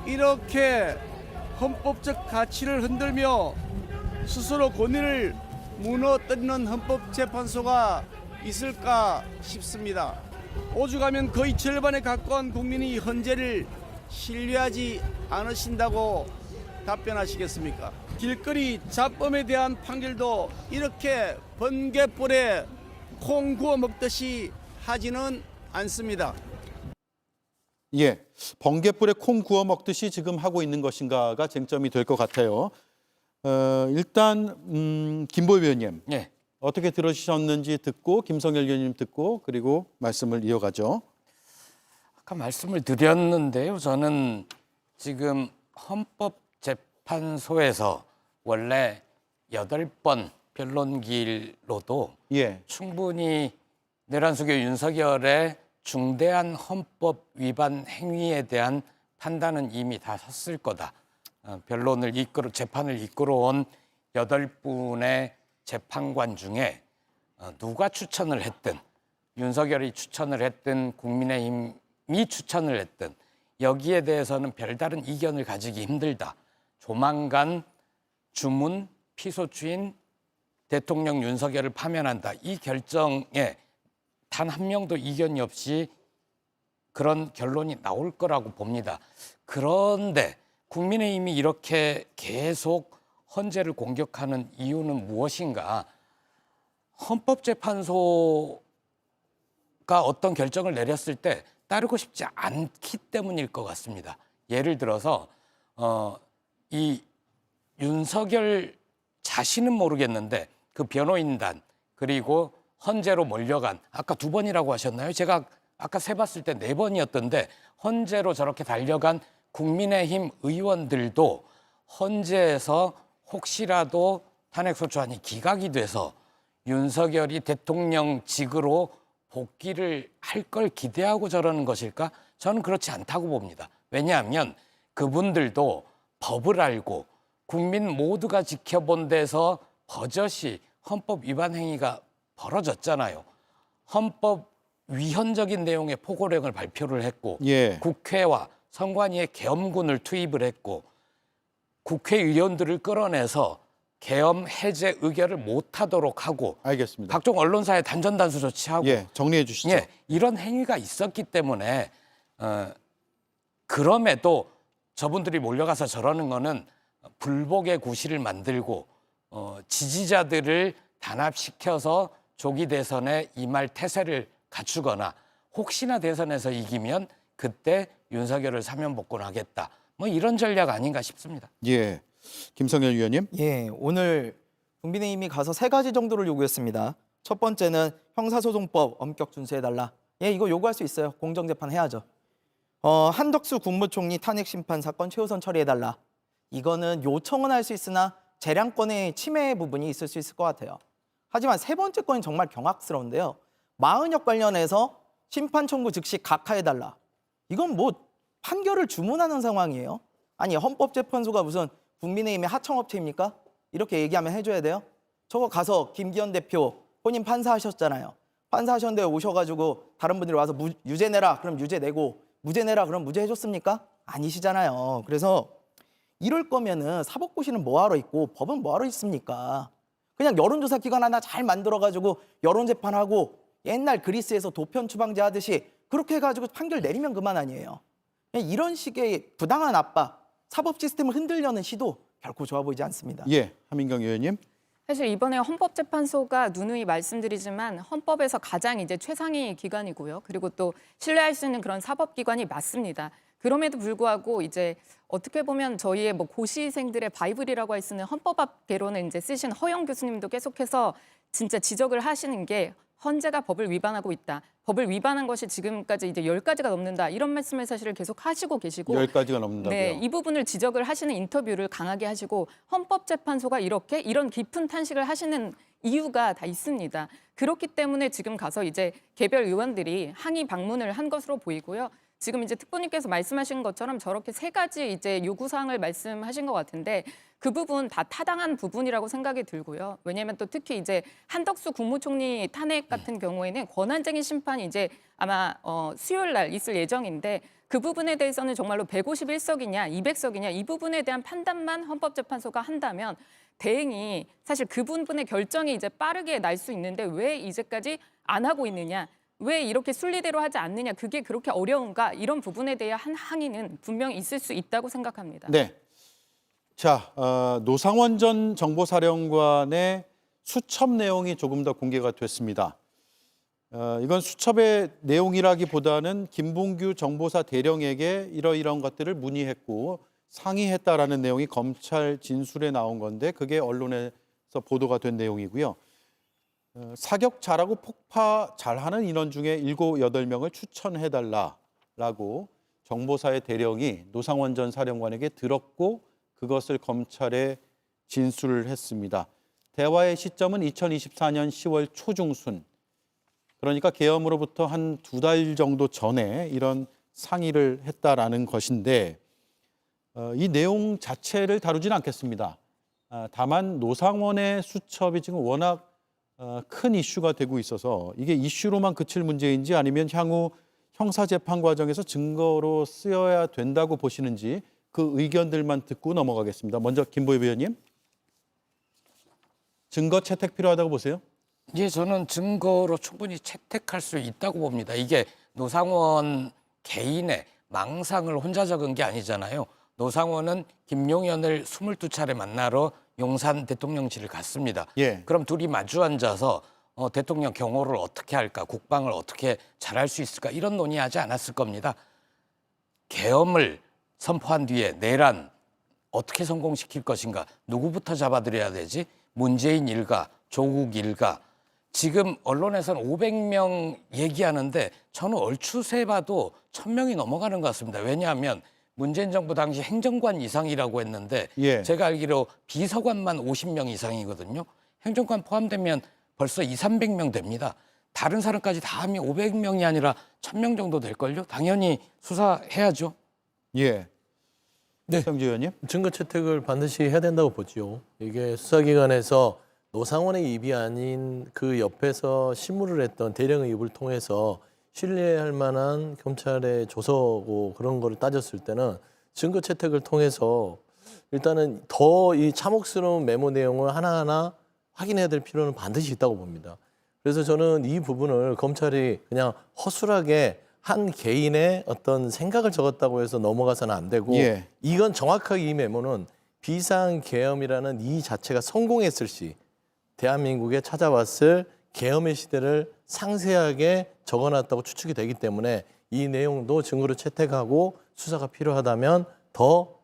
이렇게 헌법적 가치를 흔들며 스스로 권위를 무너뜨리는 헌법재판소가 있을까 싶습니다. 오죽하면 거의 절반에 가까운 국민이 헌재를 신뢰하지 않으신다고 답변하시겠습니까? 길거리 잡범에 대한 판결도 이렇게 번개불에 콩 구워 먹듯이 하지는 않습니다. 예, 번개불에 콩 구워 먹듯이 지금 하고 있는 것인가가 쟁점이 될 것 같아요. 일단 김보희 의원님 예. 어떻게 들으셨는지 듣고 김성열 의원님 듣고 그리고 말씀을 이어가죠. 아까 말씀을 드렸는데요. 저는 지금 헌법재판소에서 원래 8번 변론기로도 예, 충분히 내란수교 윤석열의 중대한 헌법 위반 행위에 대한 판단은 이미 다 섰을 거다. 재판을 이끌어온 8분의 재판관 중에 누가 추천을 했든 윤석열이 추천을 했든 국민의힘이 추천을 했든 여기에 대해서는 별다른 이견을 가지기 힘들다. 조만간 주문 피소추인 대통령 윤석열을 파면한다. 이 결정에 단 한 명도 이견이 없이 그런 결론이 나올 거라고 봅니다. 그런데 국민의힘이 이렇게 계속 헌재를 공격하는 이유는 무엇인가? 헌법재판소가 어떤 결정을 내렸을 때 따르고 싶지 않기 때문일 것 같습니다. 예를 들어서 이 윤석열 자신은 모르겠는데 그 변호인단 그리고 헌재로 몰려간 아까 2번이라고 하셨나요? 제가 아까 세봤을 때 4번이었던데 헌재로 저렇게 달려간 국민의힘 의원들도 헌재에서 혹시라도 탄핵소추안이 기각이 돼서 윤석열이 대통령직으로 복귀를 할 걸 기대하고 저러는 것일까? 저는 그렇지 않다고 봅니다. 왜냐하면 그분들도 법을 알고 국민 모두가 지켜본 데서 버젓이 헌법 위반 행위가 벌어졌잖아요. 헌법 위헌적인 내용의 포고령을 발표를 했고 예, 국회와 선관위에 계엄군을 투입을 했고 국회의원들을 끌어내서 계엄 해제 의결을 못하도록 하고 알겠습니다. 각종 언론사에 단전단수 조치하고 예, 정리해 주시죠. 예, 이런 행위가 있었기 때문에 그럼에도 저분들이 몰려가서 저러는 거는 불복의 구실을 만들고 지지자들을 단합시켜서 조기 대선에 임할 태세를 갖추거나 혹시나 대선에서 이기면 그때 윤석열을 사면 복권하겠다. 뭐 이런 전략 아닌가 싶습니다. 예, 김성열 위원님. 예, 오늘 국민의힘이 가서 3가지 정도를 요구했습니다. 첫 번째는 형사소송법 엄격 준수해달라. 예, 이거 요구할 수 있어요. 공정재판 해야죠. 한덕수 국무총리 탄핵심판 사건 최우선 처리해달라. 이거는 요청은 할 수 있으나 재량권의 침해 부분이 있을 수 있을 것 같아요. 하지만 3번째 건이 정말 경악스러운데요. 마은혁 관련해서 심판 청구 즉시 각하해달라. 이건 뭐 판결을 주문하는 상황이에요. 아니 헌법재판소가 무슨 국민의힘의 하청업체입니까? 이렇게 얘기하면 해줘야 돼요? 저거 가서 김기현 대표 본인 판사하셨잖아요. 판사하셨는데 오셔가지고 다른 분들이 와서 유죄 내라 그럼 유죄 내고 무죄 내라 그럼 무죄 해줬습니까? 아니시잖아요. 그래서 이럴 거면은 사법고시는 뭐하러 있고 법은 뭐하러 있습니까? 그냥 여론조사 기관 하나 잘 만들어가지고 여론재판하고 옛날 그리스에서 도편 추방제 하듯이 그렇게 해가지고 판결 내리면 그만 아니에요. 이런 식의 부당한 압박, 사법 시스템을 흔들려는 시도 결코 좋아 보이지 않습니다. 예, 하민경 의원님. 사실 이번에 헌법재판소가 누누이 말씀드리지만 헌법에서 가장 이제 최상위 기관이고요. 그리고 또 신뢰할 수 있는 그런 사법기관이 맞습니다. 그럼에도 불구하고 이제 어떻게 보면 저희의 뭐 고시생들의 바이블이라고 할 수 있는 헌법학개론을 이제 쓰신 허영 교수님도 계속해서 진짜 지적을 하시는 게 헌재가 법을 위반하고 있다. 법을 위반한 것이 지금까지 이제 10가지가 넘는다. 이런 말씀을 사실 계속 하시고 계시고 10가지가 넘는다고요? 네, 이 부분을 지적을 하시는 인터뷰를 강하게 하시고 헌법재판소가 이런 깊은 탄식을 하시는 이유가 다 있습니다. 그렇기 때문에 지금 가서 이제 개별 의원들이 항의 방문을 한 것으로 보이고요. 지금 이제 특보님께서 말씀하신 것처럼 저렇게 3가지 이제 요구사항을 말씀하신 것 같은데 그 부분 다 타당한 부분이라고 생각이 들고요. 왜냐하면 또 특히 이제 한덕수 국무총리 탄핵 같은 경우에는 권한쟁의 심판이 이제 아마 수요일 날 있을 예정인데 그 부분에 대해서는 정말로 151석이냐 200석이냐 이 부분에 대한 판단만 헌법재판소가 한다면 대행이 사실 그 부분의 결정이 이제 빠르게 날 수 있는데 왜 이제까지 안 하고 있느냐. 왜 이렇게 순리대로 하지 않느냐. 그게 그렇게 어려운가. 이런 부분에 대한 항의는 분명히 있을 수 있다고 생각합니다. 네. 자, 노상원 전 정보사령관의 수첩 내용이 조금 더 공개가 됐습니다. 이건 수첩의 내용이라기보다는 김봉규 정보사 대령에게 이러이러한 것들을 문의했고 상의했다라는 내용이 검찰 진술에 나온 건데 그게 언론에서 보도가 된 내용이고요. 사격 잘하고 폭파 잘하는 인원 중에 7, 8명을 추천해달라라고 정보사의 대령이 노상원 전 사령관에게 들었고 그것을 검찰에 진술을 했습니다. 대화의 시점은 2024년 10월 초중순. 그러니까 계엄으로부터 한 2달 정도 전에 이런 상의를 했다라는 것인데 이 내용 자체를 다루지는 않겠습니다. 다만 노상원의 수첩이 지금 워낙 큰 이슈가 되고 있어서 이게 이슈로만 그칠 문제인지 아니면 향후 형사재판 과정에서 증거로 쓰여야 된다고 보시는지 그 의견들만 듣고 넘어가겠습니다. 먼저 김보엽 의원님. 증거 채택 필요하다고 보세요? 예, 저는 증거로 충분히 채택할 수 있다고 봅니다. 이게 노상원 개인의 망상을 혼자 적은 게 아니잖아요. 노상원은 김용현을 22차례 만나러 용산 대통령실을 갔습니다. 예. 그럼 둘이 마주 앉아서 대통령 경호를 어떻게 할까, 국방을 어떻게 잘할 수 있을까 이런 논의하지 않았을 겁니다. 계엄을 선포한 뒤에 내란 어떻게 성공시킬 것인가, 누구부터 잡아들여야 되지? 문재인 일가, 조국 일가. 지금 언론에서는 500명 얘기하는데 저는 얼추 세봐도 1000명이 넘어가는 것 같습니다. 왜냐하면 문재인 정부 당시 행정관 이상이라고 했는데 예. 제가 알기로 비서관만 50명 이상이거든요. 행정관 포함되면 벌써 200~300명 됩니다. 다른 사람까지 다 하면 500명이 아니라 1000명 정도 될걸요. 당연히 수사해야죠. 예. 네. 성주 의원님. 증거 채택을 반드시 해야 된다고 보죠. 이게 수사기관에서 노상원의 입이 아닌 그 옆에서 신문을 했던 대령의 입을 통해서 신뢰할 만한 검찰의 조서고 그런 거를 따졌을 때는 증거 채택을 통해서 일단은 더 이 참혹스러운 메모 내용을 하나하나 확인해야 될 필요는 반드시 있다고 봅니다. 그래서 저는 이 부분을 검찰이 그냥 허술하게 한 개인의 어떤 생각을 적었다고 해서 넘어가서는 안 되고 예. 이건 정확하게 이 메모는 비상계엄이라는 이 자체가 성공했을 시 대한민국에 찾아왔을 계엄의 시대를 상세하게 적어놨다고 추측이 되기 때문에 이 내용도 증거로 채택하고 수사가 필요하다면 더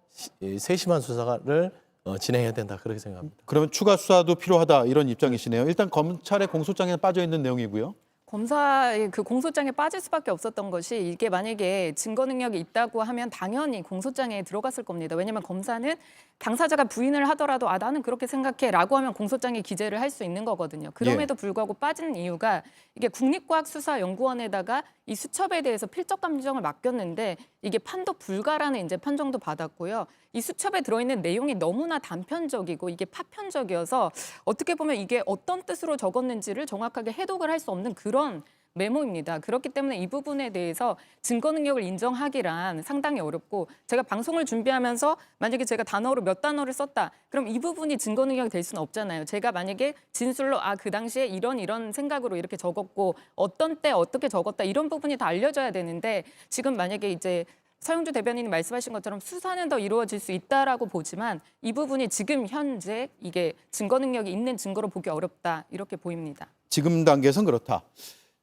세심한 수사를 진행해야 된다 그렇게 생각합니다. 그러면 추가 수사도 필요하다 이런 입장이시네요. 일단 검찰의 공소장에 빠져 있는 내용이고요. 검사의 그 공소장에 빠질 수밖에 없었던 것이 이게 만약에 증거 능력이 있다고 하면 당연히 공소장에 들어갔을 겁니다. 왜냐하면 검사는 당사자가 부인을 하더라도 아 나는 그렇게 생각해라고 하면 공소장에 기재를 할 수 있는 거거든요. 그럼에도 불구하고 빠지는 이유가 이게 국립과학수사연구원에다가 이 수첩에 대해서 필적 감정을 맡겼는데 이게 판독 불가라는 이제 판정도 받았고요. 이 수첩에 들어있는 내용이 너무나 단편적이고 이게 파편적이어서 어떻게 보면 이게 어떤 뜻으로 적었는지를 정확하게 해독을 할 수 없는 그런 메모입니다. 그렇기 때문에 이 부분에 대해서 증거 능력을 인정하기란 상당히 어렵고 제가 방송을 준비하면서 만약에 제가 단어로 몇 단어를 썼다. 그럼 이 부분이 증거 능력이 될 수는 없잖아요. 제가 만약에 진술로 아 그 당시에 이런 생각으로 이렇게 적었고 어떤 때 어떻게 적었다 이런 부분이 다 알려져야 되는데 지금 만약에 이제 서영주 대변인이 말씀하신 것처럼 수사는 더 이루어질 수 있다라고 보지만 이 부분이 지금 현재 이게 증거 능력이 있는 증거로 보기 어렵다 이렇게 보입니다. 지금 단계에선 그렇다.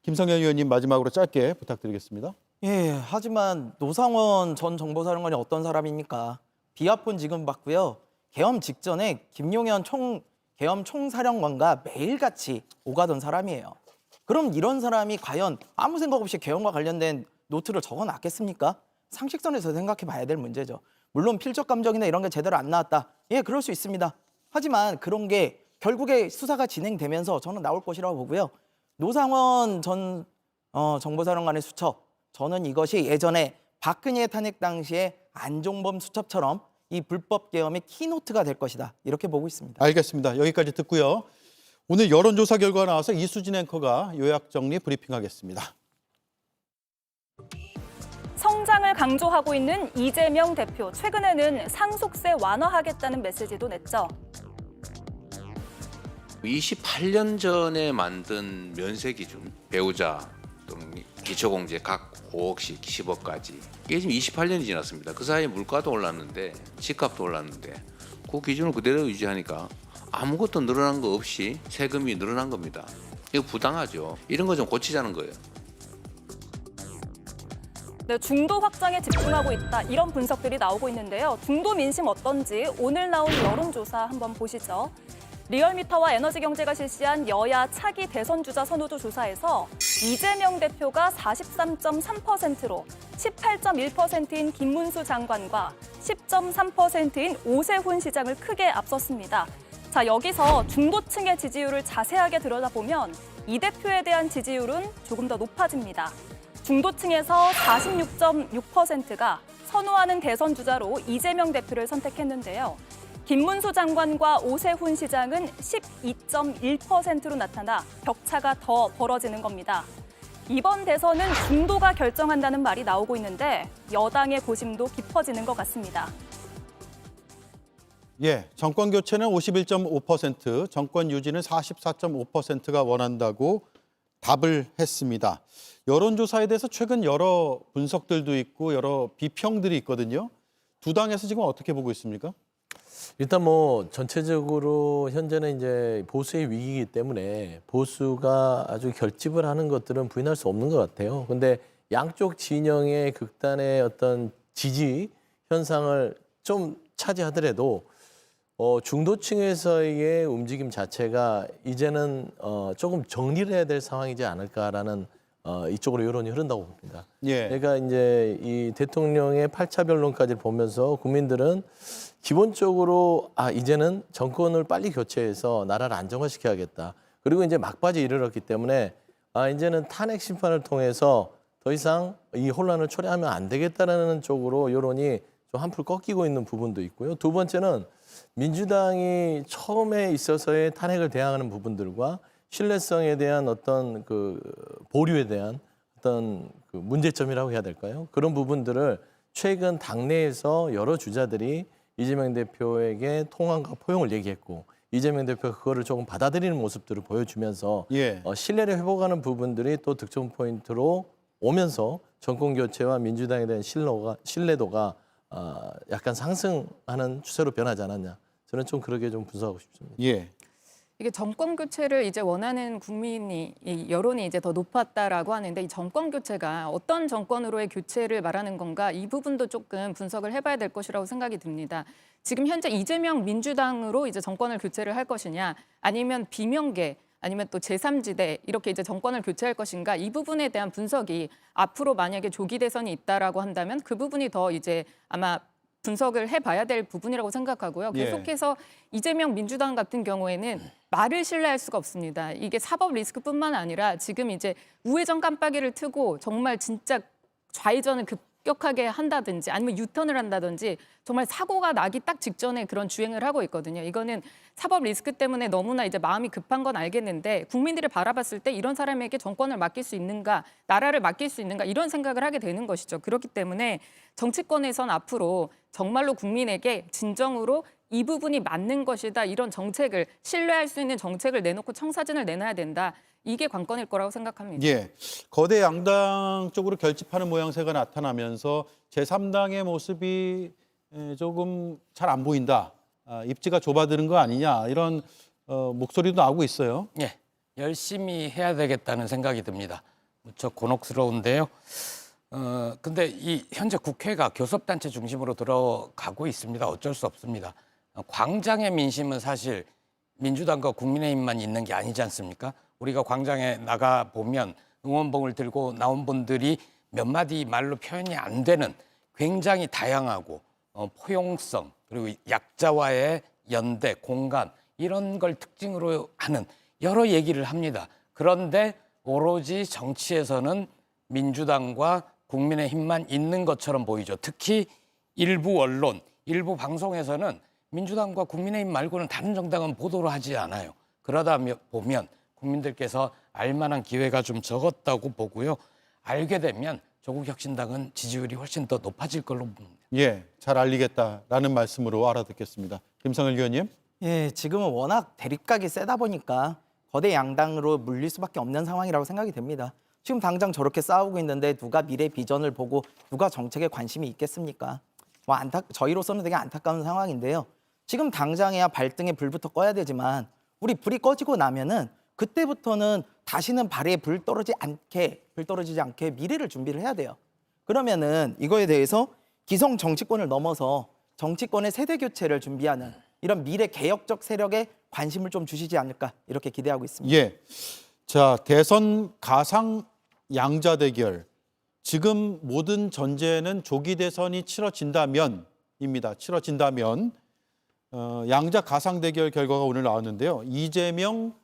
김성현 의원님 마지막으로 짧게 부탁드리겠습니다. 예, 하지만 노상원 전 정보사령관이 어떤 사람입니까? 비하폰 지금 받고요. 계엄 직전에 김용현 계엄 총사령관과 매일같이 오가던 사람이에요. 그럼 이런 사람이 과연 아무 생각 없이 계엄과 관련된 노트를 적어놨겠습니까? 상식선에서 생각해 봐야 될 문제죠. 물론 필적 감정이나 이런 게 제대로 안 나왔다. 예, 그럴 수 있습니다. 하지만 그런 게 결국에 수사가 진행되면서 저는 나올 것이라고 보고요. 노상원 전 정보사령관의 수첩, 저는 이것이 예전에 박근혜 탄핵 당시에 안종범 수첩처럼 이 불법 계엄의 키노트가 될 것이다. 이렇게 보고 있습니다. 알겠습니다. 여기까지 듣고요. 오늘 여론조사 결과가 나와서 이수진 앵커가 요약 정리 브리핑하겠습니다. 성장을 강조하고 있는 이재명 대표. 최근에는 상속세 완화하겠다는 메시지도 냈죠. 28년 전에 만든 면세 기준, 배우자 또는 기초공제 각 5억씩 10억까지 이게 지금 28년이 지났습니다. 그 사이에 물가도 올랐는데 집값도 올랐는데 그 기준을 그대로 유지하니까 아무것도 늘어난 거 없이 세금이 늘어난 겁니다. 이거 부당하죠. 이런 거 좀 고치자는 거예요. 네, 중도 확장에 집중하고 있다. 이런 분석들이 나오고 있는데요. 중도 민심 어떤지 오늘 나온 여론조사 한번 보시죠. 리얼미터와 에너지경제가 실시한 여야 차기 대선 주자 선호도 조사에서 이재명 대표가 43.3%로 18.1%인 김문수 장관과 10.3%인 오세훈 시장을 크게 앞섰습니다. 자, 여기서 중도층의 지지율을 자세하게 들여다보면 이 대표에 대한 지지율은 조금 더 높아집니다. 중도층에서 46.6%가 선호하는 대선 주자로 이재명 대표를 선택했는데요. 김문수 장관과 오세훈 시장은 12.1%로 나타나 격차가 더 벌어지는 겁니다. 이번 대선은 중도가 결정한다는 말이 나오고 있는데 여당의 고심도 깊어지는 것 같습니다. 예, 정권 교체는 51.5%, 정권 유지는 44.5%가 원한다고 답을 했습니다. 여론조사에 대해서 최근 여러 분석들도 있고 여러 비평들이 있거든요. 두 당에서 지금 어떻게 보고 있습니까? 일단 뭐 전체적으로 현재는 이제 보수의 위기이기 때문에 보수가 아주 결집을 하는 것들은 부인할 수 없는 것 같아요. 근데 양쪽 진영의 극단의 어떤 지지 현상을 좀 차지하더라도 중도층에서의 움직임 자체가 이제는 조금 정리를 해야 될 상황이지 않을까라는 이쪽으로 여론이 흐른다고 봅니다. 예. 그러니까 이제 이 대통령의 8차 변론까지 보면서 국민들은 기본적으로 이제는 정권을 빨리 교체해서 나라를 안정화시켜야겠다. 그리고 이제 막바지에 이르렀기 때문에 이제는 탄핵 심판을 통해서 더 이상 이 혼란을 초래하면 안 되겠다라는 쪽으로 여론이 좀 한풀 꺾이고 있는 부분도 있고요. 두 번째는 민주당이 처음에 있어서의 탄핵을 대항하는 부분들과 신뢰성에 대한 어떤 그 보류에 대한 어떤 그 문제점이라고 해야 될까요? 그런 부분들을 최근 당내에서 여러 주자들이 이재명 대표에게 통합과 포용을 얘기했고 이재명 대표가 그거를 조금 받아들이는 모습들을 보여주면서 예. 신뢰를 회복하는 부분들이 또 득점 포인트로 오면서 정권 교체와 민주당에 대한 신뢰도가 약간 상승하는 추세로 변하지 않았냐. 저는 좀 그렇게 좀 분석하고 싶습니다. 예. 이게 정권 교체를 이제 원하는 국민이 이 여론이 이제 더 높았다라고 하는데 이 정권 교체가 어떤 정권으로의 교체를 말하는 건가 이 부분도 조금 분석을 해봐야 될 것이라고 생각이 듭니다. 지금 현재 이재명 민주당으로 이제 정권을 교체를 할 것이냐 아니면 비명계 아니면 또 제3지대 이렇게 이제 정권을 교체할 것인가 이 부분에 대한 분석이 앞으로 만약에 조기 대선이 있다라고 한다면 그 부분이 더 이제 아마 분석을 해봐야 될 부분이라고 생각하고요. 예. 계속해서 이재명 민주당 같은 경우에는 말을 신뢰할 수가 없습니다. 이게 사법 리스크뿐만 아니라 지금 이제 우회전 깜빡이를 트고 정말 진짜 좌회전을 급격하게 한다든지 아니면 유턴을 한다든지 정말 사고가 나기 딱 직전에 그런 주행을 하고 있거든요. 이거는 사법 리스크 때문에 너무나 이제 마음이 급한 건 알겠는데 국민들이 바라봤을 때 이런 사람에게 정권을 맡길 수 있는가, 나라를 맡길 수 있는가 이런 생각을 하게 되는 것이죠. 그렇기 때문에 정치권에선 앞으로 정말로 국민에게 진정으로 이 부분이 맞는 것이다. 이런 정책을 신뢰할 수 있는 정책을 내놓고 청사진을 내놔야 된다. 이게 관건일 거라고 생각합니다. 예, 거대 양당 쪽으로 결집하는 모양새가 나타나면서 제3당의 모습이 조금 잘 안 보인다. 입지가 좁아드는 거 아니냐 이런 목소리도 나오고 있어요. 예, 열심히 해야 되겠다는 생각이 듭니다. 무척 곤혹스러운데요. 근데 이 현재 국회가 교섭단체 중심으로 들어가고 있습니다. 어쩔 수 없습니다. 광장의 민심은 사실 민주당과 국민의힘만 있는 게 아니지 않습니까? 우리가 광장에 나가 보면 응원봉을 들고 나온 분들이 몇 마디 말로 표현이 안 되는 굉장히 다양하고 포용성 그리고 약자와의 연대, 공감 이런 걸 특징으로 하는 여러 얘기를 합니다. 그런데 오로지 정치에서는 민주당과 국민의힘만 있는 것처럼 보이죠. 특히 일부 언론, 일부 방송에서는 민주당과 국민의힘 말고는 다른 정당은 보도를 하지 않아요. 그러다 보면 국민들께서 알만한 기회가 좀 적었다고 보고요. 알게 되면 조국혁신당은 지지율이 훨씬 더 높아질 걸로 봅니다. 예, 잘 알리겠다라는 말씀으로 알아듣겠습니다. 김성일 의원님. 예, 지금은 워낙 대립각이 세다 보니까 거대 양당으로 물릴 수밖에 없는 상황이라고 생각이 됩니다. 지금 당장 저렇게 싸우고 있는데 누가 미래 비전을 보고 누가 정책에 관심이 있겠습니까? 저희로서는 되게 안타까운 상황인데요. 지금 당장에야 발등에 불부터 꺼야 되지만 우리 불이 꺼지고 나면은 그때부터는 다시는 발에 불 떨어지지 않게 미래를 준비를 해야 돼요. 그러면은 이거에 대해서 기성 정치권을 넘어서 정치권의 세대 교체를 준비하는 이런 미래 개혁적 세력에 관심을 좀 주시지 않을까 이렇게 기대하고 있습니다. 예, 자 대선 가상 양자 대결. 지금 모든 전제는 조기 대선이 치러진다면입니다. 치러진다면 양자 가상 대결 결과가 오늘 나왔는데요. 이재명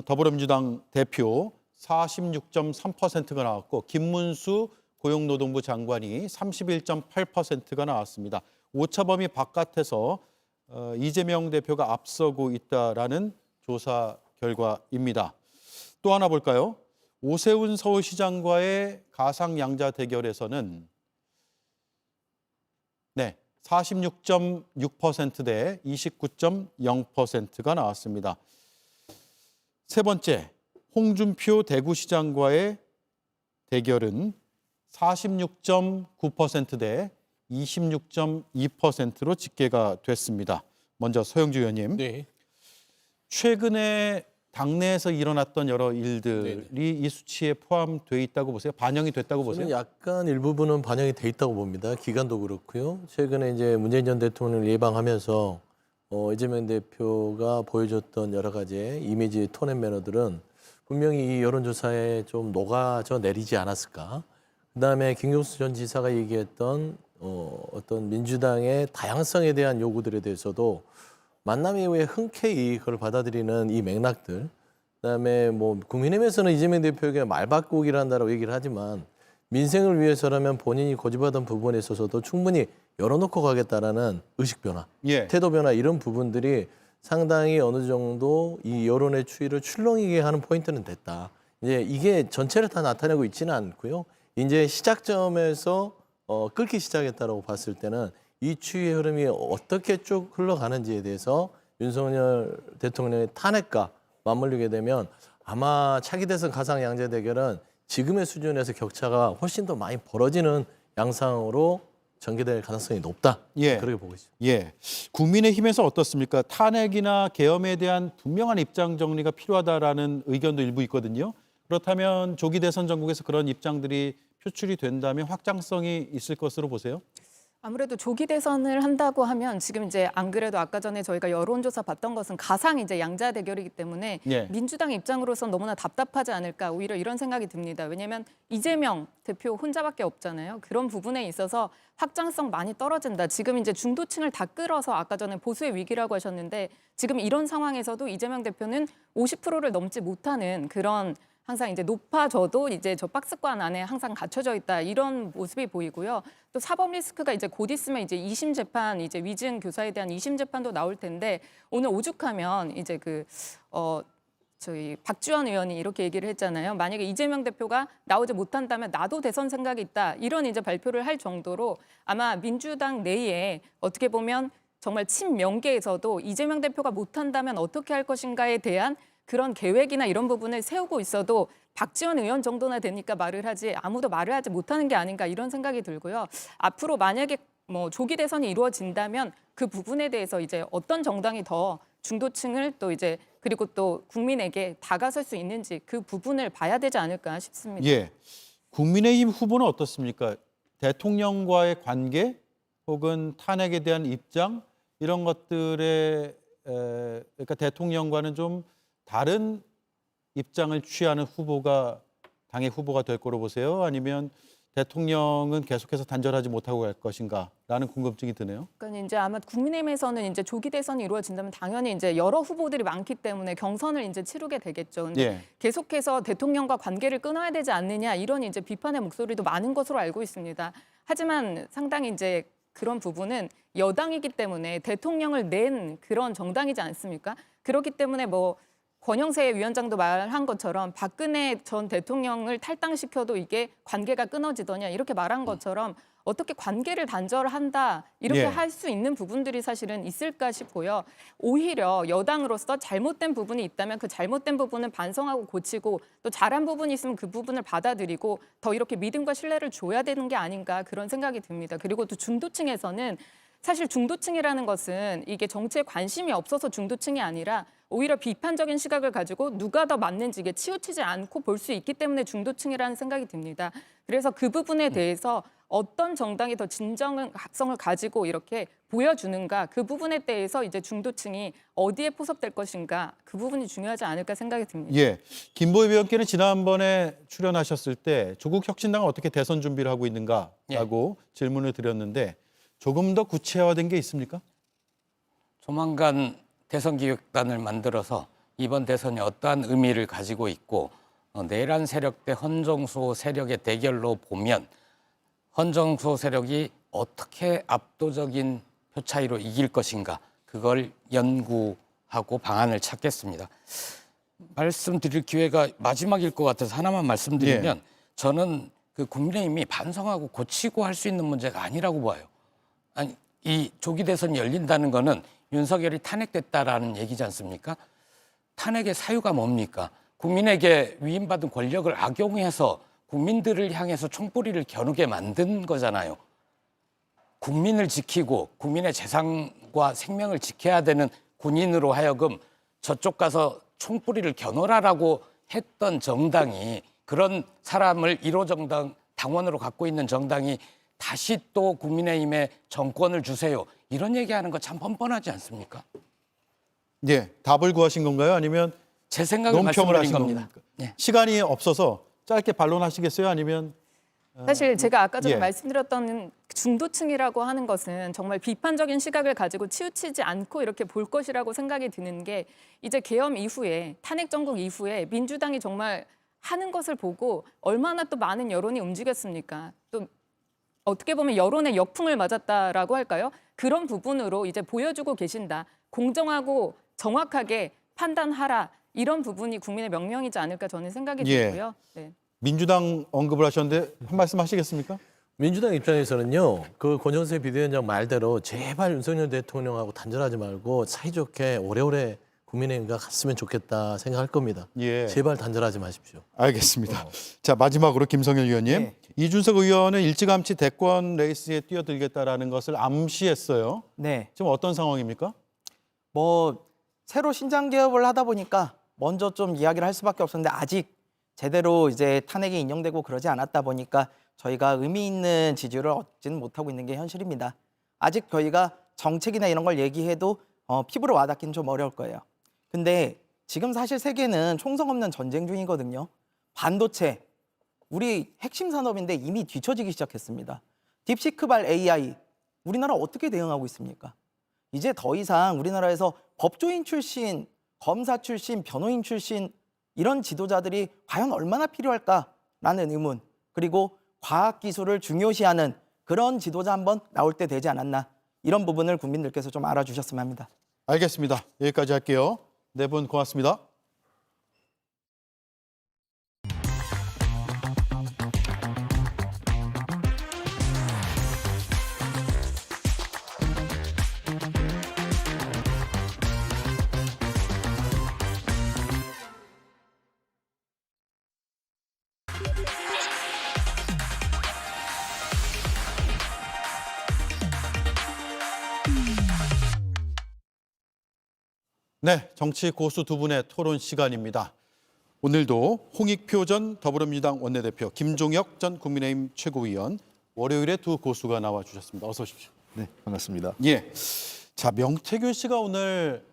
더불어민주당 대표 46.3%가 나왔고 김문수 고용노동부 장관이 31.8%가 나왔습니다. 오차범위 바깥에서 이재명 대표가 앞서고 있다라는 조사 결과입니다. 또 하나 볼까요? 오세훈 서울시장과의 가상 양자 대결에서는 46.6% 대 29.0%가 나왔습니다. 세 번째, 홍준표 대구시장과의 대결은 46.9% 대 26.2%로 집계가 됐습니다. 먼저 서영주 의원님. 네. 최근에 당내에서 일어났던 여러 일들이 이 수치에 포함돼 있다고 보세요? 반영이 됐다고 보세요? 저는 약간 일부분은 반영이 돼 있다고 봅니다. 기간도 그렇고요. 최근에 이제 문재인 전 대통령을 예방하면서 이재명 대표가 보여줬던 여러 가지 이미지 톤 앤 매너들은 분명히 이 여론조사에 좀 녹아져 내리지 않았을까. 그다음에 김경수 전 지사가 얘기했던 어떤 민주당의 다양성에 대한 요구들에 대해서도 만남 이후에 흔쾌히 그걸 받아들이는 이 맥락들, 그다음에 뭐 국민의힘에서는 이재명 대표에게 말바꾸기를 한다라고 얘기를 하지만 민생을 위해서라면 본인이 고집하던 부분에 있어서도 충분히 열어놓고 가겠다라는 의식 변화, 태도 변화 이런 부분들이 상당히 어느 정도 이 여론의 추이를 출렁이게 하는 포인트는 됐다. 이제 이게 전체를 다 나타내고 있지는 않고요. 이제 시작점에서 끓기 시작했다라고 봤을 때는 이 추이의 흐름이 어떻게 쭉 흘러가는지에 대해서 윤석열 대통령의 탄핵과 맞물리게 되면 아마 차기 대선 가상 양자 대결은 지금의 수준에서 격차가 훨씬 더 많이 벌어지는 양상으로 전개될 가능성이 높다. 그렇게 보고 있습니다. 예. 국민의힘에서 어떻습니까? 탄핵이나 계엄에 대한 분명한 입장 정리가 필요하다라는 의견도 일부 있거든요. 그렇다면 조기 대선 전국에서 그런 입장들이 표출이 된다면 확장성이 있을 것으로 보세요? 아무래도 조기 대선을 한다고 하면 지금 이제 안 그래도 아까 전에 저희가 여론조사 봤던 것은 가상 이제 양자 대결이기 때문에 예. 민주당 입장으로선 너무나 답답하지 않을까 오히려 이런 생각이 듭니다. 왜냐하면 이재명 대표 혼자밖에 없잖아요. 그런 부분에 있어서 확장성 많이 떨어진다. 지금 이제 중도층을 다 끌어서 아까 전에 보수의 위기라고 하셨는데 지금 이런 상황에서도 이재명 대표는 50%를 넘지 못하는 그런 항상 이제 높아져도 이제 저 박스권 안에 항상 갇혀져 있다 이런 모습이 보이고요. 또 사법 리스크가 이제 곧 있으면 이제 2심 재판 이제 위증 교사에 대한 2심 재판도 나올 텐데 오늘 오죽하면 이제 저희 박지원 의원이 이렇게 얘기를 했잖아요. 만약에 이재명 대표가 나오지 못한다면 나도 대선 생각이 있다 이런 이제 발표를 할 정도로 아마 민주당 내에 어떻게 보면 정말 친명계에서도 이재명 대표가 못한다면 어떻게 할 것인가에 대한 그런 계획이나 이런 부분을 세우고 있어도 박지원 의원 정도나 되니까 말을 하지 아무도 말을 하지 못하는 게 아닌가 이런 생각이 들고요. 앞으로 만약에 뭐 조기 대선이 이루어진다면 그 부분에 대해서 이제 어떤 정당이 더 중도층을 또 이제 그리고 또 국민에게 다가설 수 있는지 그 부분을 봐야 되지 않을까 싶습니다. 예. 국민의힘 후보는 어떻습니까? 대통령과의 관계 혹은 탄핵에 대한 입장 이런 것들에 그러니까 대통령과는 좀 다른 입장을 취하는 후보가 당의 후보가 될 거로 보세요? 아니면 대통령은 계속해서 단절하지 못하고 갈 것인가라는 궁금증이 드네요. 그러니까 이제 아마 국민의힘에서는 이제 조기 대선이 이루어진다면 당연히 이제 여러 후보들이 많기 때문에 경선을 이제 치르게 되겠죠. 근데 예. 계속해서 대통령과 관계를 끊어야 되지 않느냐 이런 이제 비판의 목소리도 많은 것으로 알고 있습니다. 하지만 상당히 이제 그런 부분은 여당이기 때문에 대통령을 낸 그런 정당이지 않습니까? 그렇기 때문에 뭐 권영세 위원장도 말한 것처럼 박근혜 전 대통령을 탈당시켜도 이게 관계가 끊어지더냐 이렇게 말한 것처럼 어떻게 관계를 단절한다 이렇게 예. 할 수 있는 부분들이 사실은 있을까 싶고요. 오히려 여당으로서 잘못된 부분이 있다면 그 잘못된 부분은 반성하고 고치고 또 잘한 부분이 있으면 그 부분을 받아들이고 더 이렇게 믿음과 신뢰를 줘야 되는 게 아닌가 그런 생각이 듭니다. 그리고 또 중도층에서는 사실 중도층이라는 것은 이게 정치에 관심이 없어서 중도층이 아니라 오히려 비판적인 시각을 가지고 누가 더 맞는지 이게 치우치지 않고 볼 수 있기 때문에 중도층이라는 생각이 듭니다. 그래서 그 부분에 대해서 어떤 정당이 더 진정성을 가지고 이렇게 보여주는가 그 부분에 대해서 이제 중도층이 어디에 포섭될 것인가 그 부분이 중요하지 않을까 생각이 듭니다. 예. 김보희 의원께는 지난번에 출연하셨을 때 조국 혁신당은 어떻게 대선 준비를 하고 있는가라고 질문을 드렸는데 조금 더 구체화된 게 있습니까? 조만간 대선기획단을 만들어서 이번 대선이 어떠한 의미를 가지고 있고 내란 세력 대 헌정수호 세력의 대결로 보면 헌정수호 세력이 어떻게 압도적인 표 차이로 이길 것인가 그걸 연구하고 방안을 찾겠습니다. 말씀드릴 기회가 마지막일 것 같아서 하나만 말씀드리면 저는 그 국민의힘이 반성하고 고치고 할 수 있는 문제가 아니라고 봐요. 아니, 이 조기 대선이 열린다는 거는 윤석열이 탄핵됐다라는 얘기지 않습니까? 탄핵의 사유가 뭡니까? 국민에게 위임받은 권력을 악용해서 국민들을 향해서 총뿌리를 겨누게 만든 거잖아요. 국민을 지키고 국민의 재산과 생명을 지켜야 되는 군인으로 하여금 저쪽 가서 총뿌리를 겨누라라고 했던 정당이 그런 사람을 1호 정당 당원으로 갖고 있는 정당이 다시 또 국민의힘에 정권을 주세요. 이런 얘기하는 거 참 뻔뻔하지 않습니까? 예. 답을 구하신 건가요? 아니면 제 생각을 논평을 말씀드린 하신 겁니다. 겁니까? 예. 시간이 없어서 짧게 반론하시겠어요? 아니면 사실 제가 아까 전에 예. 말씀드렸던 중도층이라고 하는 것은 정말 비판적인 시각을 가지고 치우치지 않고 이렇게 볼 것이라고 생각이 드는 게 이제 계엄 이후에 탄핵 정국 이후에 민주당이 정말 하는 것을 보고 얼마나 또 많은 여론이 움직였습니까? 또 어떻게 보면 여론의 역풍을 맞았다라고 할까요? 그런 부분으로 이제 보여주고 계신다. 공정하고 정확하게 판단하라. 이런 부분이 국민의 명령이지 않을까 저는 생각이 예. 들고요. 네. 민주당 언급을 하셨는데 한 말씀 하시겠습니까? 민주당 입장에서는요, 그 권영세 비대위원장 말대로 제발 윤석열 대통령하고 단절하지 말고 사이좋게 오래오래 국민의힘과 갔으면 좋겠다 생각할 겁니다. 예. 제발 단절하지 마십시오. 알겠습니다. 자, 마지막으로 김성일 의원님. 네. 이준석 의원은 일찌감치 대권 레이스에 뛰어들겠다라는 것을 암시했어요. 네. 지금 어떤 상황입니까? 뭐 새로 신장 개업을 하다 보니까 먼저 좀 이야기를 할 수밖에 없었는데 아직 제대로 이제 탄핵이 인용되고 그러지 않았다 보니까 저희가 의미 있는 지지를 얻지는 못하고 있는 게 현실입니다. 아직 저희가 정책이나 이런 걸 얘기해도 피부로 와닿기는 좀 어려울 거예요. 근데 지금 사실 세계는 총성 없는 전쟁 중이거든요. 반도체, 우리 핵심 산업인데 이미 뒤처지기 시작했습니다. 딥시크발 AI, 우리나라 어떻게 대응하고 있습니까? 이제 더 이상 우리나라에서 법조인 출신, 검사 출신, 변호인 출신 이런 지도자들이 과연 얼마나 필요할까라는 의문, 그리고 과학기술을 중요시하는 그런 지도자 한번 나올 때 되지 않았나, 이런 부분을 국민들께서 좀 알아주셨으면 합니다. 알겠습니다. 여기까지 할게요. 네 분 고맙습니다. 네, 정치 고수 두 분의 토론 시간입니다. 오늘도 홍익표 전 더불어민주당 원내대표, 김종혁 전 국민의힘 최고위원, 월요일에 두 고수가 나와주셨습니다. 어서 오십시오. 네, 반갑습니다. 예, 자 명태균 씨가 오늘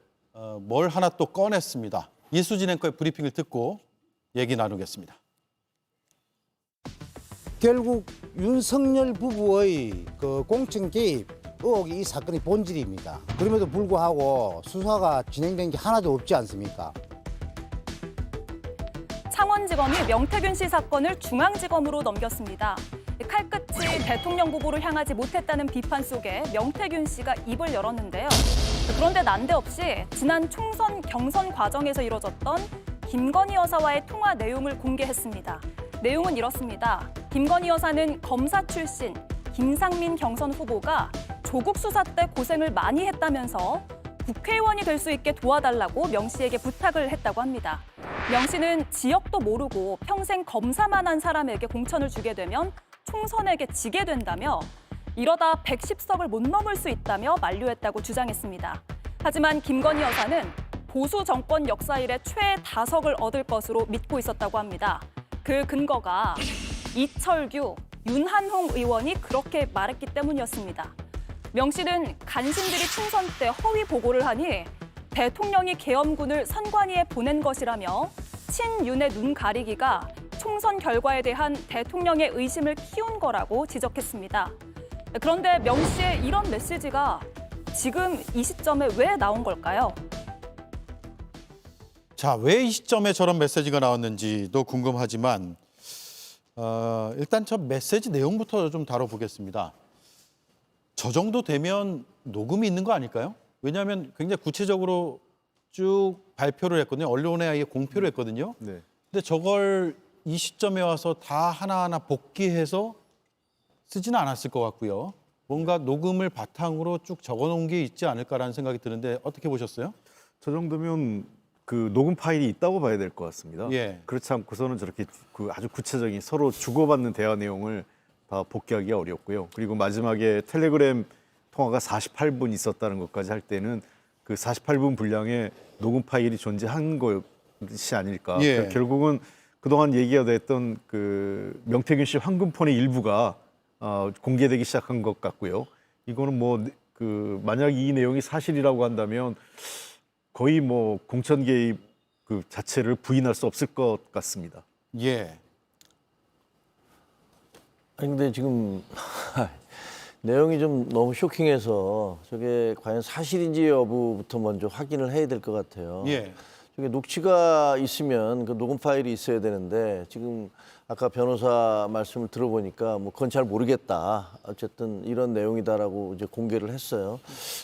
뭘 하나 또 꺼냈습니다. 이수진 앵커의 브리핑을 듣고 얘기 나누겠습니다. 결국 윤석열 부부의 그 공천 개입 의혹이 이 사건의 본질입니다. 그럼에도 불구하고 수사가 진행된 게 하나도 없지 않습니까? 창원지검이 명태균 씨 사건을 중앙지검으로 넘겼습니다. 칼끝이 대통령 후보를 향하지 못했다는 비판 속에 명태균 씨가 입을 열었는데요. 그런데 난데없이 지난 총선 경선 과정에서 이뤄졌던 김건희 여사와의 통화 내용을 공개했습니다. 내용은 이렇습니다. 김건희 여사는 검사 출신 김상민 경선 후보가 조국 수사 때 고생을 많이 했다면서 국회의원이 될 수 있게 도와달라고 명 씨에게 부탁을 했다고 합니다. 명 씨는 지역도 모르고 평생 검사만 한 사람에게 공천을 주게 되면 총선에게 지게 된다며 이러다 110석을 못 넘을 수 있다며 만류했다고 주장했습니다. 하지만 김건희 여사는 보수 정권 역사 이래 최애 5석을 얻을 것으로 믿고 있었다고 합니다. 그 근거가 이철규, 윤한홍 의원이 그렇게 말했기 때문이었습니다. 명 씨는 간신들이 총선 때 허위 보고를 하니 대통령이 계엄군을 선관위에 보낸 것이라며 친윤의 눈 가리기가 총선 결과에 대한 대통령의 의심을 키운 거라고 지적했습니다. 그런데 명 씨의 이런 메시지가 지금 이 시점에 왜 나온 걸까요? 자, 왜 이 시점에 저런 메시지가 나왔는지도 궁금하지만 일단 저 메시지 내용부터 좀 다뤄보겠습니다. 저 정도 되면 녹음이 있는 거 아닐까요? 왜냐하면 굉장히 구체적으로 쭉 발표를 했거든요. 언론에 아예 공표를 했거든요. 네. 근데 저걸 이 시점에 와서 다 하나하나 복귀해서 쓰지는 않았을 것 같고요. 뭔가 녹음을 바탕으로 쭉 적어놓은 게 있지 않을까라는 생각이 드는데 어떻게 보셨어요? 저 정도면 그 녹음 파일이 있다고 봐야 될 것 같습니다. 예. 그렇지 않고서는 저렇게 그 아주 구체적인 서로 주고받는 대화 내용을 다 복귀하기 어렵고요. 그리고 마지막에 텔레그램 통화가 48분 있었다는 것까지 할 때는 그 48분 분량의 녹음 파일이 존재한 것이 아닐까. 예. 결국은 그동안 얘기가 됐던 그 명태균 씨 황금폰의 일부가 공개되기 시작한 것 같고요. 이거는 뭐 그 만약 이 내용이 사실이라고 한다면 거의 뭐 공천 개입 그 자체를 부인할 수 없을 것 같습니다. 예. 아니 근데 지금 내용이 좀 너무 쇼킹해서 저게 과연 사실인지 여부부터 먼저 확인을 해야 될 것 같아요. 예. 저게 녹취가 있으면 그 녹음 파일이 있어야 되는데 지금 아까 변호사 말씀을 들어보니까 뭐 그건 잘 모르겠다. 어쨌든 이런 내용이다라고 이제 공개를 했어요.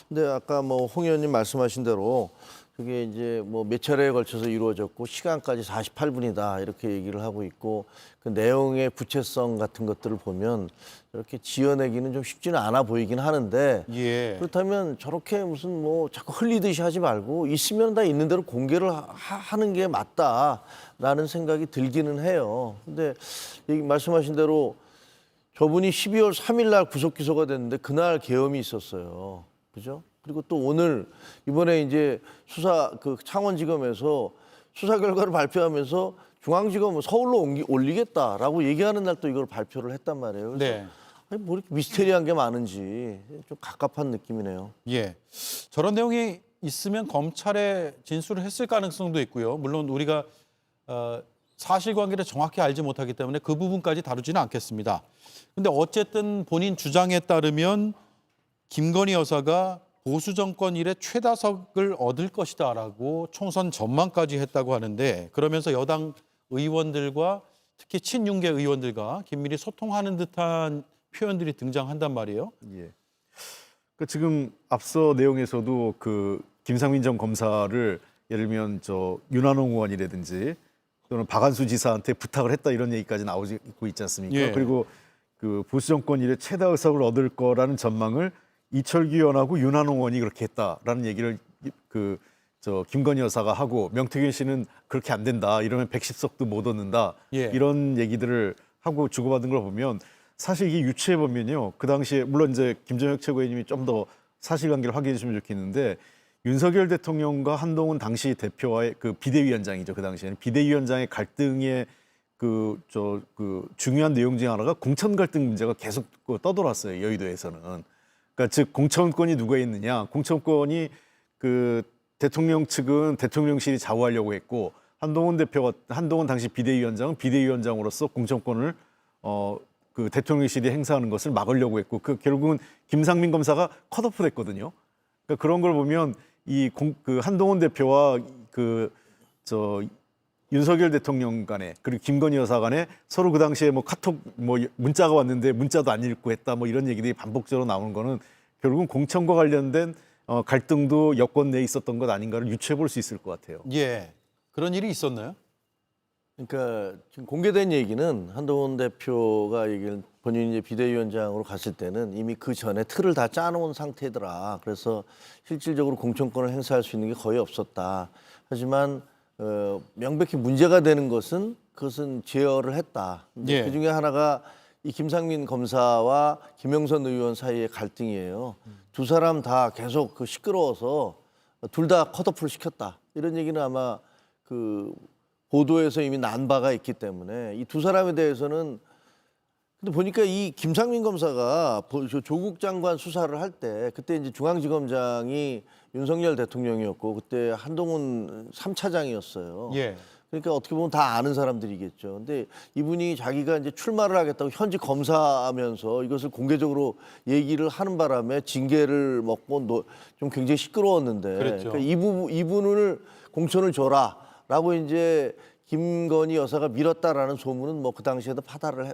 근데 아까 뭐 홍 의원님 말씀하신 대로 그게 이제 뭐 몇 차례에 걸쳐서 이루어졌고 시간까지 48분이다 이렇게 얘기를 하고 있고 그 내용의 구체성 같은 것들을 보면 이렇게 지어내기는 좀 쉽지는 않아 보이긴 하는데 예. 그렇다면 저렇게 무슨 뭐 자꾸 흘리듯이 하지 말고 있으면 다 있는 대로 공개를 하는 게 맞다라는 생각이 들기는 해요. 근데 말씀하신 대로 저분이 12월 3일 날 구속 기소가 됐는데 그날 계엄이 있었어요. 그죠? 그리고 또 오늘 이번에 이제 수사 그 창원지검에서 수사 결과를 발표하면서 중앙지검 서울로 올리겠다라고 얘기하는 날 또 이걸 발표를 했단 말이에요. 그래서 네. 아니, 뭐 이렇게 미스테리한 게 많은지 좀 갑갑한 느낌이네요. 예. 저런 내용이 있으면 검찰에 진술을 했을 가능성도 있고요. 물론 우리가 사실관계를 정확히 알지 못하기 때문에 그 부분까지 다루지는 않겠습니다. 근데 어쨌든 본인 주장에 따르면 김건희 여사가 보수 정권 이래 최다석을 얻을 것이다라고 총선 전망까지 했다고 하는데, 그러면서 여당 의원들과 특히 친윤계 의원들과 긴밀히 소통하는 듯한 표현들이 등장한단 말이에요. 예. 그 지금 앞서 내용에서도 그 김상민 전 검사를 예를 들면 저 윤한홍 의원이라든지 또는 박한수 지사한테 부탁을 했다 이런 얘기까지 나오고 있지 않습니까? 예. 그리고 그 보수 정권 이래 최다 의석을 얻을 거라는 전망을 이철규 의원하고 윤한홍 의원이 그렇게 했다라는 얘기를 그 저 김건희 여사가 하고, 명태균 씨는 그렇게 안 된다, 이러면 110석도 못 얻는다, 예. 이런 얘기들을 하고 주고받은 걸 보면 사실 이게 유추해 보면요, 그 당시에 물론 이제 김정혁 최고위원님이 좀 더 사실관계를 확인해 주시면 좋겠는데, 윤석열 대통령과 한동훈 당시 대표와의 그 비대위원장이죠, 그 당시에는 비대위원장의 갈등의 그 중요한 내용 중 하나가 공천 갈등 문제가 계속 떠돌았어요, 여의도에서는. 그러니까 즉 공천권이 누가 있느냐, 공천권이 그 대통령 측은 대통령실이 좌우하려고 했고, 한동훈 당시 비대위원장은 비대위원장으로서 공천권을 그 대통령실이 행사하는 것을 막으려고 했고, 그 결국은 김상민 검사가 컷오프 됐거든요. 그러니까 그런 걸 보면 그 한동훈 대표와 윤석열 대통령 간에, 그리고 김건희 여사 간에 서로 그 당시에 뭐 카톡 문자가 왔는데 문자도 안 읽고 했다, 뭐 이런 얘기들이 반복적으로 나오는 거는 결국은 공천과 관련된 갈등도 여권 내에 있었던 것 아닌가를 유추해 볼 수 있을 것 같아요. 예. 그런 일이 있었나요? 그러니까 지금 공개된 얘기는 한동훈 대표가 본인이 이제 비대위원장으로 갔을 때는 이미 그 전에 틀을 다 짜놓은 상태더라. 그래서 실질적으로 공천권을 행사할 수 있는 게 거의 없었다. 하지만 명백히 문제가 되는 것은 그것은 제어를 했다. 예. 그 중에 하나가 이 김상민 검사와 김영선 의원 사이의 갈등이에요. 두 사람 다 계속 시끄러워서 둘 다 컷오프를 시켰다. 이런 얘기는 아마 그 보도에서 이미 난 바가 있기 때문에 이 두 사람에 대해서는, 근데 보니까 이 김상민 검사가 조국 장관 수사를 할 때 그때 이제 중앙지검장이 윤석열 대통령이었고 그때 한동훈 3차장이었어요. 예. 그러니까 어떻게 보면 다 아는 사람들이겠죠. 근데 이분이 자기가 이제 출마를 하겠다고 현직 검사하면서 이것을 공개적으로 얘기를 하는 바람에 징계를 먹고 좀 굉장히 시끄러웠는데, 그랬죠. 그러니까 이분을 공천을 줘라라고 이제 김건희 여사가 밀었다라는 소문은 뭐 그 당시에도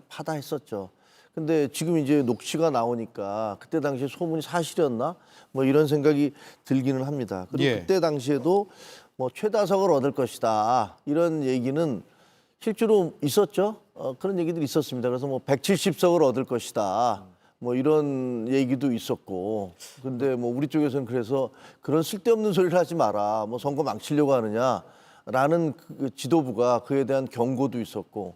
파다했었죠. 근데 지금 이제 녹취가 나오니까 그때 당시에 소문이 사실이었나? 뭐 이런 생각이 들기는 합니다. 그리고 예. 그때 당시에도 뭐 최다석을 얻을 것이다, 이런 얘기는 실제로 있었죠. 그런 얘기들이 있었습니다. 그래서 뭐 170석을 얻을 것이다, 뭐 이런 얘기도 있었고. 근데 뭐 우리 쪽에서는 그래서 그런 쓸데없는 소리를 하지 마라, 뭐 선거 망치려고 하느냐라는 그 지도부가 그에 대한 경고도 있었고,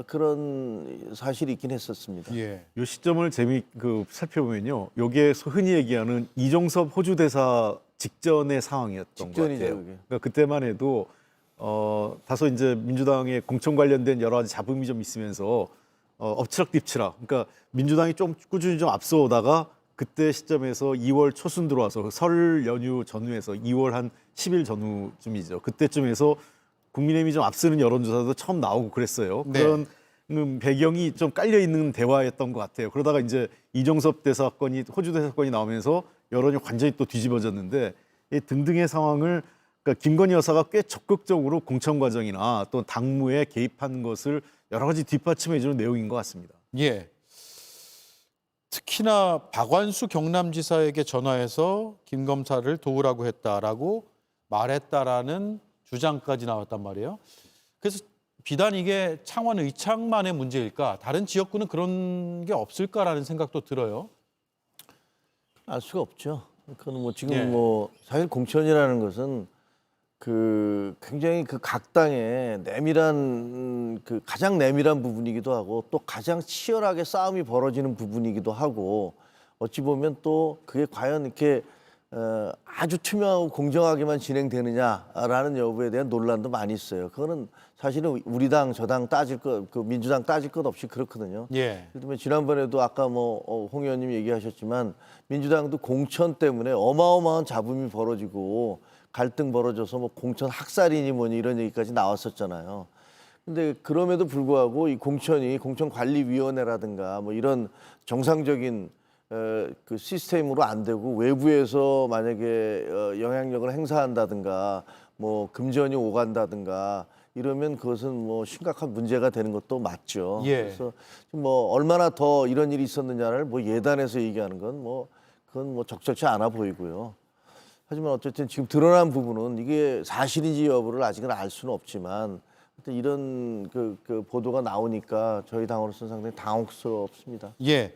그런 사실이 있긴 했었습니다. 예. 이 시점을 살펴보면요, 요게 흔히 얘기하는 이종섭 호주 대사 직전의 상황이었던 것 같아요. 그게. 그러니까 그때만 해도 다소 이제 민주당의 공천 관련된 여러 가지 잡음이 좀 있으면서 엎치락뒤치락. 그러니까 민주당이 좀 꾸준히 좀 앞서오다가 그때 시점에서 2월 초순 들어와서 설 연휴 전후에서 2월 한 10일 전후쯤이죠. 그때쯤에서 국민의힘이 좀 앞서는 여론조사도 처음 나오고 그랬어요. 네. 그런 배경이 좀 깔려 있는 대화였던 것 같아요. 그러다가 이제 이종섭 대사건이, 호주 대사건이 나오면서 여론이 완전히 또 뒤집어졌는데, 이 등등의 상황을, 그러니까 김건희 여사가 꽤 적극적으로 공천 과정이나 또 당무에 개입한 것을 여러 가지 뒷받침해주는 내용인 것 같습니다. 예. 특히나 박완수 경남지사에게 전화해서 김 검사를 도우라고 했다라고 말했다라는 주장까지 나왔단 말이에요. 그래서 비단 이게 창원 의창만의 문제일까, 다른 지역구는 그런 게 없을까라는 생각도 들어요. 알 수가 없죠. 그건 뭐 지금 예. 뭐 사실 공천이라는 것은 굉장히 각 당의 내밀한 가장 내밀한 부분이기도 하고, 또 가장 치열하게 싸움이 벌어지는 부분이기도 하고, 어찌 보면 또 그게 과연 이렇게 아주 투명하고 공정하게만 진행되느냐라는 여부에 대한 논란도 많이 있어요. 그거는 사실은 우리 당, 저당 따질 것, 그 민주당 따질 것 없이 그렇거든요. 예. 예를 들면 지난번에도 아까 홍 의원님 얘기하셨지만 민주당도 공천 때문에 어마어마한 잡음이 벌어지고 갈등 벌어져서 뭐 공천 학살이니 뭐니 이런 얘기까지 나왔었잖아요. 근데 그럼에도 불구하고 이 공천관리위원회라든가 뭐 이런 정상적인 그 시스템으로 안 되고 외부에서 만약에 영향력을 행사한다든가 뭐 금전이 오간다든가 이러면 그것은 뭐 심각한 문제가 되는 것도 맞죠. 예. 그래서 뭐 얼마나 더 이런 일이 있었느냐를 뭐 예단해서 얘기하는 건 뭐 그건 뭐 적절치 않아 보이고요. 하지만 어쨌든 지금 드러난 부분은 이게 사실인지 여부를 아직은 알 수는 없지만 이런 그 보도가 나오니까 저희 당으로서는 상당히 당혹스럽습니다. 예.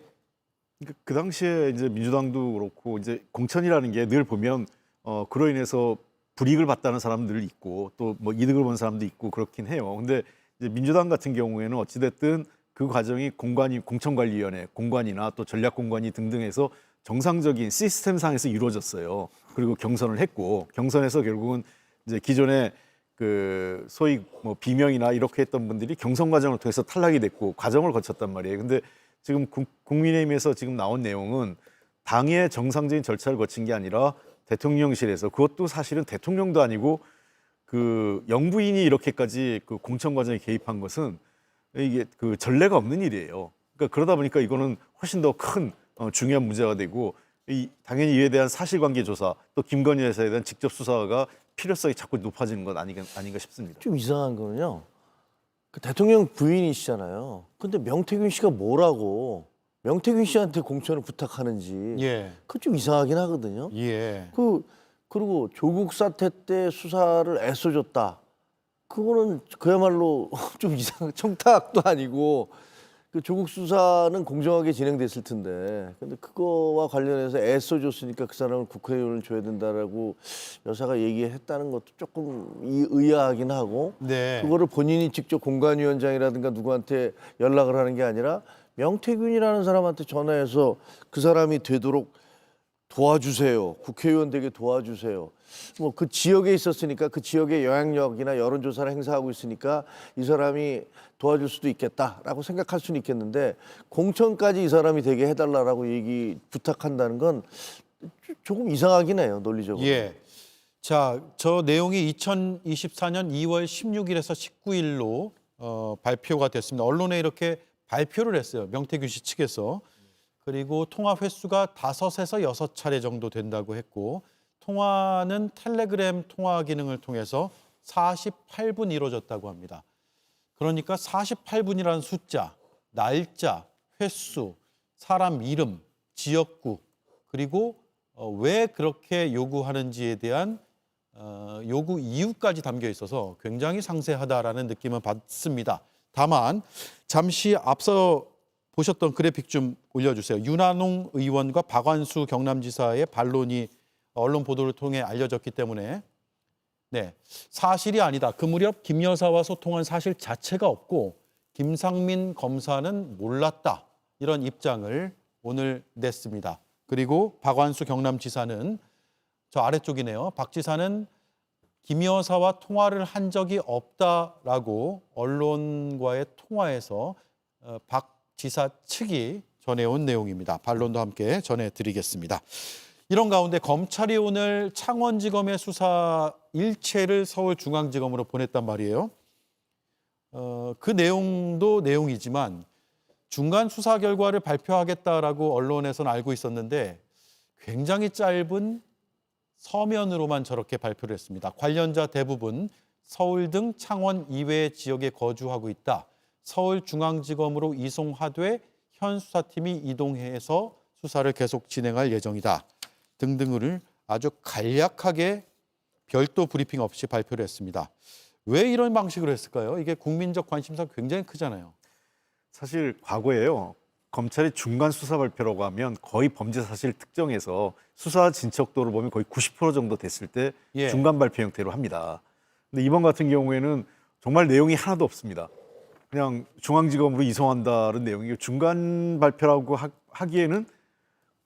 그 당시에 이제 민주당도 그렇고 이제 공천이라는 게 늘 보면 그로 인해서 불이익을 받다는 사람들 있고 또 뭐 이득을 본 사람도 있고 그렇긴 해요. 근데 이제 민주당 같은 경우에는 어찌됐든 그 과정이 공천관리위원회, 공관이나 또 전략공관위 등등에서 정상적인 시스템상에서 이루어졌어요. 그리고 경선을 했고 경선에서 결국은 이제 기존에 그 소위 뭐 비명이나 이렇게 했던 분들이 경선 과정을 통해서 탈락이 됐고 과정을 거쳤단 말이에요. 근데 지금 국민의힘에서 지금 나온 내용은 당의 정상적인 절차를 거친 게 아니라 대통령실에서 그것도 사실은 대통령도 아니고 그 영부인이 이렇게까지 그 공천 과정에 개입한 것은 이게 그 전례가 없는 일이에요. 그러니까 그러다 보니까 이거는 훨씬 더 큰 중요한 문제가 되고 당연히 이에 대한 사실관계 조사 또 김건희 여사에 대한 직접 수사가 필요성이 자꾸 높아지는 건 아닌가 싶습니다. 좀 이상한 거는요. 그 대통령 부인이시잖아요. 근데 명태균 씨가 뭐라고 명태균 씨한테 공천을 부탁하는지 예. 그거 좀 이상하긴 하거든요. 예. 그리고 조국 사태 때 수사를 애써줬다. 그거는 그야말로 좀 이상한 청탁도 아니고 그 조국 수사는 공정하게 진행됐을 텐데 근데 그거와 관련해서 애써줬으니까 그 사람을 국회의원을 줘야 된다라고 여사가 얘기했다는 것도 조금 의아하긴 하고 네. 그거를 본인이 직접 공관위원장이라든가 누구한테 연락을 하는 게 아니라 명태균이라는 사람한테 전화해서 그 사람이 되도록 도와주세요. 국회의원 되게 도와주세요. 뭐 그 지역에 있었으니까 그 지역의 영향력이나 여론조사를 행사하고 있으니까 이 사람이 도와줄 수도 있겠다라고 생각할 수는 있겠는데 공천까지 이 사람이 되게 해달라라고 부탁한다는 건 조금 이상하긴 해요. 논리적으로. 예. 자, 저 내용이 2024년 2월 16일에서 19일로 발표가 됐습니다. 언론에 이렇게 발표를 했어요. 명태균 씨 측에서. 그리고 통화 횟수가 5에서 6차례 정도 된다고 했고 통화는 텔레그램 통화 기능을 통해서 48분 이루어졌다고 합니다. 그러니까 48분이라는 숫자, 날짜, 횟수, 사람 이름, 지역구 그리고 왜 그렇게 요구하는지에 대한 요구 이유까지 담겨 있어서 굉장히 상세하다라는 느낌을 받습니다. 다만 잠시 앞서 보셨던 그래픽 좀 올려주세요. 윤한홍 의원과 박완수 경남지사의 반론이 언론 보도를 통해 알려졌기 때문에 네, 사실이 아니다. 그 무렵 김 여사와 소통한 사실 자체가 없고 김상민 검사는 몰랐다. 이런 입장을 오늘 냈습니다. 그리고 박완수 경남지사는 저 아래쪽이네요. 박 지사는 김 여사와 통화를 한 적이 없다라고 언론과의 통화에서 박 지사 측이 전해온 내용입니다. 반론도 함께 전해드리겠습니다. 이런 가운데 검찰이 오늘 창원지검의 수사 일체를 서울중앙지검으로 보냈단 말이에요. 그 내용도 내용이지만 중간 수사 결과를 발표하겠다라고 언론에서는 알고 있었는데 굉장히 짧은 서면으로만 저렇게 발표를 했습니다. 관련자 대부분 서울 등 창원 이외의 지역에 거주하고 있다. 서울중앙지검으로 이송하되 현 수사팀이 이동해서 수사를 계속 진행할 예정이다. 등등을 아주 간략하게 별도 브리핑 없이 발표를 했습니다. 왜 이런 방식으로 했을까요? 이게 국민적 관심사가 굉장히 크잖아요. 사실 과거에요. 검찰이 중간 수사 발표라고 하면 거의 범죄 사실 특정해서 수사 진척도를 보면 거의 90% 정도 됐을 때 예. 중간 발표 형태로 합니다. 근데 이번 같은 경우에는 정말 내용이 하나도 없습니다. 그냥 중앙지검으로 이송한다는 내용이 중간 발표라고 하기에는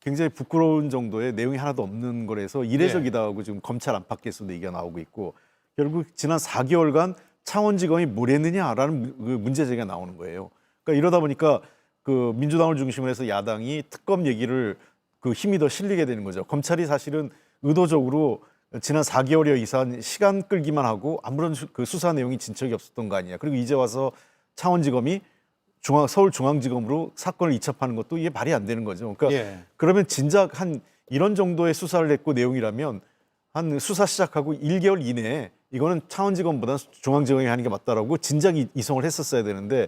굉장히 부끄러운 정도의 내용이 하나도 없는 거라서 이례적이다고 지금 검찰 안팎에서도 얘기가 나오고 있고 결국 지난 4개월간 창원지검이 뭘 했느냐라는 그 문제 제기가 나오는 거예요. 그러니까 이러다 보니까 그 민주당을 중심으로 해서 야당이 특검 얘기를 그 힘이 더 실리게 되는 거죠. 검찰이 사실은 의도적으로 지난 4개월여 이상 시간 끌기만 하고 아무런 그 수사 내용이 진척이 없었던 거 아니냐. 그리고 이제 와서 창원지검이 서울중앙지검으로 사건을 이첩하는 것도 이게 말이 안 되는 거죠. 그러니까 그러면 진작 한 이런 정도의 수사를 했고 내용이라면 한 수사 시작하고 1개월 이내에 이거는 창원지검보다 중앙지검이 하는 게 맞다라고 진작 이송을 했었어야 되는데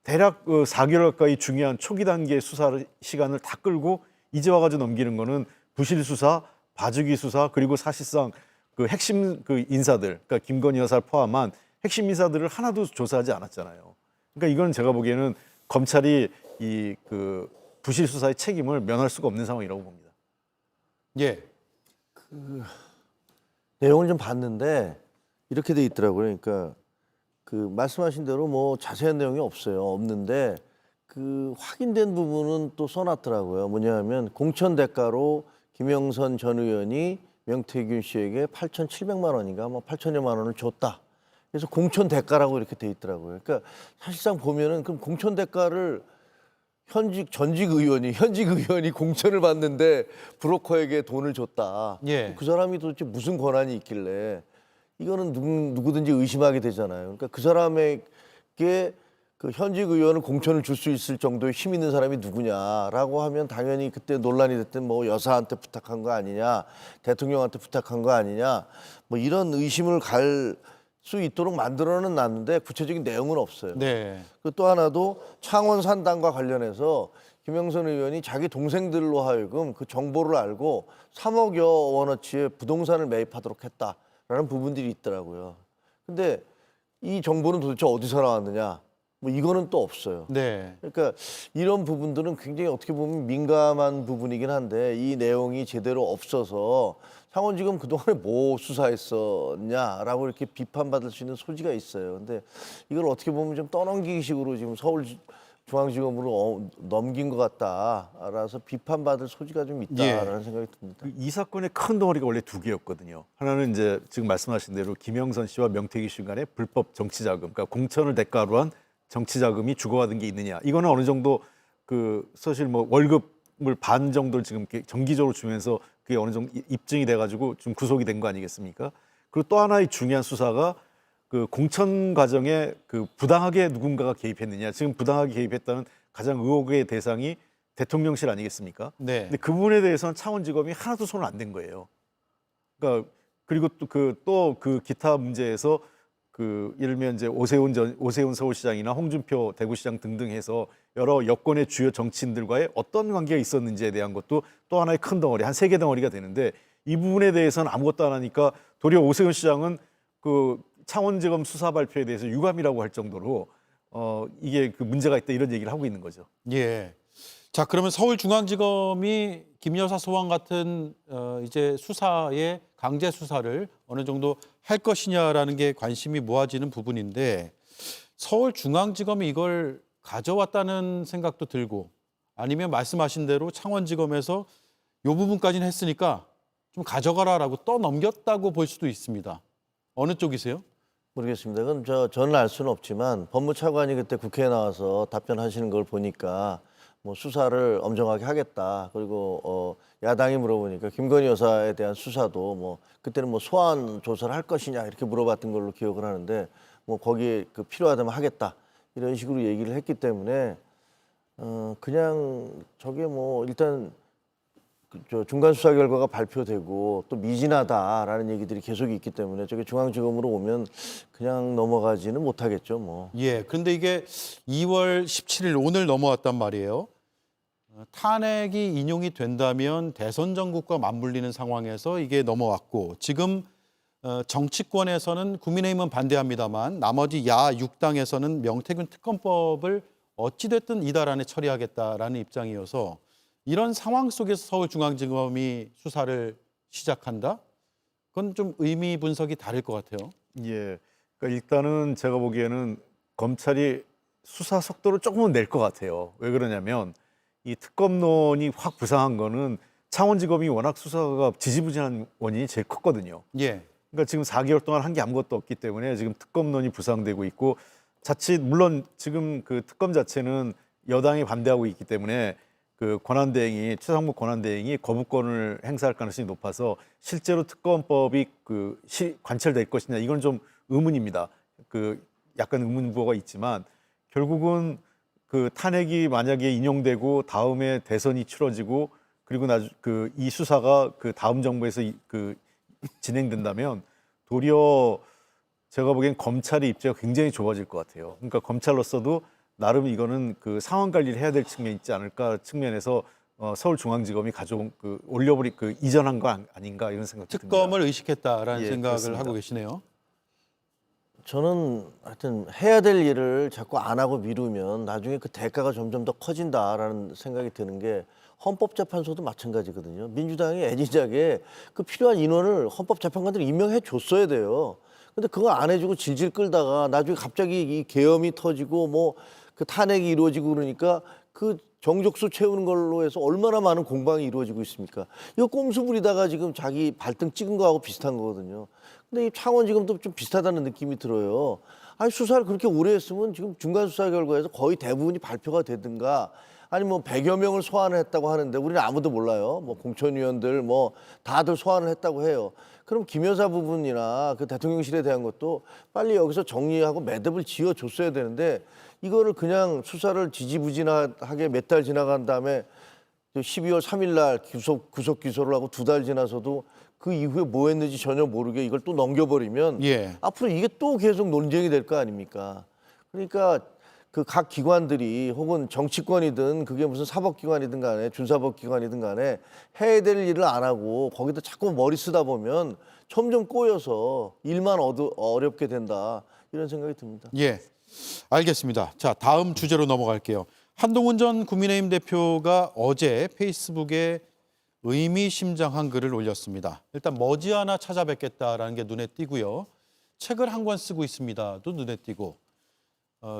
대략 4개월 가까이 중요한 초기 단계 수사 시간을 다 끌고 이제 와가지고 넘기는 거는 부실 수사, 봐주기 수사 그리고 사실상 그 핵심 그 인사들, 그러니까 김건희 여사를 포함한 핵심 인사들을 하나도 조사하지 않았잖아요. 그러니까 이건 제가 보기에는 검찰이 이 그 부실 수사의 책임을 면할 수가 없는 상황이라고 봅니다. 예. 내용을 좀 봤는데 이렇게 돼 있더라고요. 그러니까 그 말씀하신 대로 뭐 자세한 내용이 없는데 그 확인된 부분은 또 써놨더라고요. 뭐냐면 공천 대가로 김영선 전 의원이 명태균 씨에게 8,700만 원인가 뭐 8천여만 원을 줬다. 그래서 공천 대가라고 이렇게 돼 있더라고요. 그러니까 사실상 보면은 그럼 공천 대가를 현직 의원이 공천을 받는데 브로커에게 돈을 줬다. 그 사람이 도대체 무슨 권한이 있길래 이거는 누구든지 의심하게 되잖아요. 그러니까 그 사람에게 그 현직 의원을 공천을 줄 수 있을 정도의 힘 있는 사람이 누구냐라고 하면 당연히 그때 논란이 됐던 뭐 여사한테 부탁한 거 아니냐, 대통령한테 부탁한 거 아니냐, 뭐 이런 의심을 갈 수 있도록 만들어는 놨는데 구체적인 내용은 없어요. 그 또 하나도 창원 산단과 관련해서 김영선 의원이 자기 동생들로 하여금 그 정보를 알고 3억여 원어치의 부동산을 매입하도록 했다라는 부분들이 있더라고요. 근데 이 정보는 도대체 어디서 나왔느냐? 뭐 이거는 또 없어요. 그러니까 이런 부분들은 굉장히 어떻게 보면 민감한 부분이긴 한데 이 내용이 제대로 없어서 창원지검 그동안에 뭐 수사했었냐라고 이렇게 비판받을 수 있는 소지가 있어요. 근데 이걸 어떻게 보면 좀 떠넘기식으로 지금 서울중앙지검으로 넘긴 것 같다라서 비판받을 소지가 좀 있다라는 생각이 듭니다. 이 사건의 큰 덩어리가 원래 두 개였거든요. 하나는 이제 지금 말씀하신 대로 김영선 씨와 명태균 씨 간의 불법 정치자금, 그러니까 공천을 대가로 한 정치자금이 주고받은 게 있느냐. 이거는 어느 정도 그 사실 뭐 월급을 반 정도를 지금 정기적으로 주면서 그게 어느 정도 입증이 돼가지고 좀 구속이 된 거 아니겠습니까? 그리고 또 하나의 중요한 수사가 그 공천 과정에 그 부당하게 누군가가 개입했느냐. 지금 부당하게 개입했다는 가장 의혹의 대상이 대통령실 아니겠습니까? 근데 그 부분에 대해서는 창원지검이 하나도 손을 안 댄 거예요. 그러니까 그리고 또 그 기타 문제에서 그 예를 들면 이제 오세훈 서울시장이나 홍준표 대구시장 등등 해서 여러 여권의 주요 정치인들과의 어떤 관계가 있었는지에 대한 것도 또 하나의 큰 덩어리, 한 3개 덩어리가 되는데 이 부분에 대해서는 아무것도 안 하니까 도리어 오세훈 시장은 그 창원지검 수사 발표에 대해서 유감이라고 할 정도로 이게 그 문제가 있다 이런 얘기를 하고 있는 거죠. 자, 그러면 서울중앙지검이 김 여사 소환 같은 이제 수사에 강제 수사를 어느 정도 할 것이냐라는 게 관심이 모아지는 부분인데 서울중앙지검이 이걸 가져왔다는 생각도 들고 아니면 말씀하신 대로 창원지검에서 이 부분까지는 했으니까 좀 가져가라라고 떠넘겼다고 볼 수도 있습니다. 어느 쪽이세요? 모르겠습니다. 그건 저는 알 수는 없지만 법무차관이 그때 국회에 나와서 답변하시는 걸 보니까 뭐 수사를 엄정하게 하겠다. 그리고 야당이 물어보니까 김건희 여사에 대한 수사도 뭐 그때는 뭐 소환 조사를 할 것이냐 이렇게 물어봤던 걸로 기억을 하는데 뭐 거기에 그 필요하다면 하겠다 이런 식으로 얘기를 했기 때문에 그냥 저게 뭐 일단 저 중간 수사 결과가 발표되고 또 미진하다라는 얘기들이 계속 있기 때문에 저게 중앙지검으로 오면 그냥 넘어가지는 못하겠죠, 뭐. 그런데 이게 2월 17일 오늘 넘어왔단 말이에요. 탄핵이 인용이 된다면 대선 전국과 맞물리는 상황에서 이게 넘어왔고 지금 정치권에서는 국민의힘은 반대합니다만 나머지 야 6당에서는 명태균 특검법을 어찌됐든 이달 안에 처리하겠다라는 입장이어서 이런 상황 속에서 서울중앙지검이 수사를 시작한다? 그건 좀 의미 분석이 다를 것 같아요. 그러니까 일단은 제가 보기에는 검찰이 수사 속도를 조금은 낼 것 같아요. 왜 그러냐면 이 특검론이 확 부상한 거는 창원지검이 워낙 수사가 지지부진한 원인이 제일 컸거든요. 예. 그러니까 지금 4개월 동안 한 게 아무것도 없기 때문에 지금 특검론이 부상되고 있고 자칫 물론 지금 그 특검 자체는 여당이 반대하고 있기 때문에 그 권한대행이 최상목 권한대행이 거부권을 행사할 가능성이 높아서 실제로 특검법이 그 관철될 것이냐 이건 좀 의문입니다. 그 약간 의문부호가 있지만 결국은 그 탄핵이 만약에 인용되고 다음에 대선이 치러지고 그리고 이 수사가 그 다음 정부에서 진행된다면 도리어 제가 보기엔 검찰의 입장이 굉장히 좁아질 것 같아요. 그러니까 검찰로서도 나름 이거는 그 상황 관리를 해야 될 측면이 있지 않을까 측면에서 서울중앙지검이 가져온 이전한 거 아닌가 이런 생각이 듭니다. 특검을 의식했다라는 예, 생각을 그렇습니다. 하고 계시네요. 저는 하여튼 해야 될 일을 자꾸 안 하고 미루면 나중에 그 대가가 점점 더 커진다라는 생각이 드는 게 헌법재판소도 마찬가지거든요. 민주당이 애진작에 그 필요한 인원을 헌법재판관들이 임명해 줬어야 돼요. 근데 그거 안 해주고 질질 끌다가 나중에 갑자기 이 계엄이 터지고 뭐 그 탄핵이 이루어지고 그러니까 그 정족수 채우는 걸로 해서 얼마나 많은 공방이 이루어지고 있습니까? 이거 꼼수 부리다가 지금 자기 발등 찍은 거하고 비슷한 거거든요. 근데 이 창원지검도 좀 비슷하다는 느낌이 들어요. 아니 수사를 그렇게 오래 했으면 지금 중간 수사 결과에서 거의 대부분이 발표가 되든가 아니 뭐 100여 명을 소환을 했다고 하는데 우리는 아무도 몰라요. 뭐 공천위원들 뭐 다들 소환을 했다고 해요. 그럼 김 여사 부분이나 그 대통령실에 대한 것도 빨리 여기서 정리하고 매듭을 지어줬어야 되는데 이거를 그냥 수사를 지지부진하게 몇 달 지나간 다음에 12월 3일 날 구속 기소를 하고 2달 지나서도 그 이후에 뭐 했는지 전혀 모르게 이걸 또 넘겨버리면 예. 앞으로 이게 또 계속 논쟁이 될 거 아닙니까? 그러니까 그 각 기관들이 혹은 정치권이든 그게 무슨 사법기관이든 간에 준사법기관이든 간에 해야 될 일을 안 하고 거기다 자꾸 머리 쓰다 보면 점점 꼬여서 일만 어렵게 된다 이런 생각이 듭니다. 예, 알겠습니다. 자, 다음 주제로 넘어갈게요. 한동훈 전 국민의힘 대표가 어제 페이스북에 의미심장한 글을 올렸습니다. 일단 머지않아 찾아뵙겠다라는 게 눈에 띄고요. 책을 한 권 쓰고 있습니다도 눈에 띄고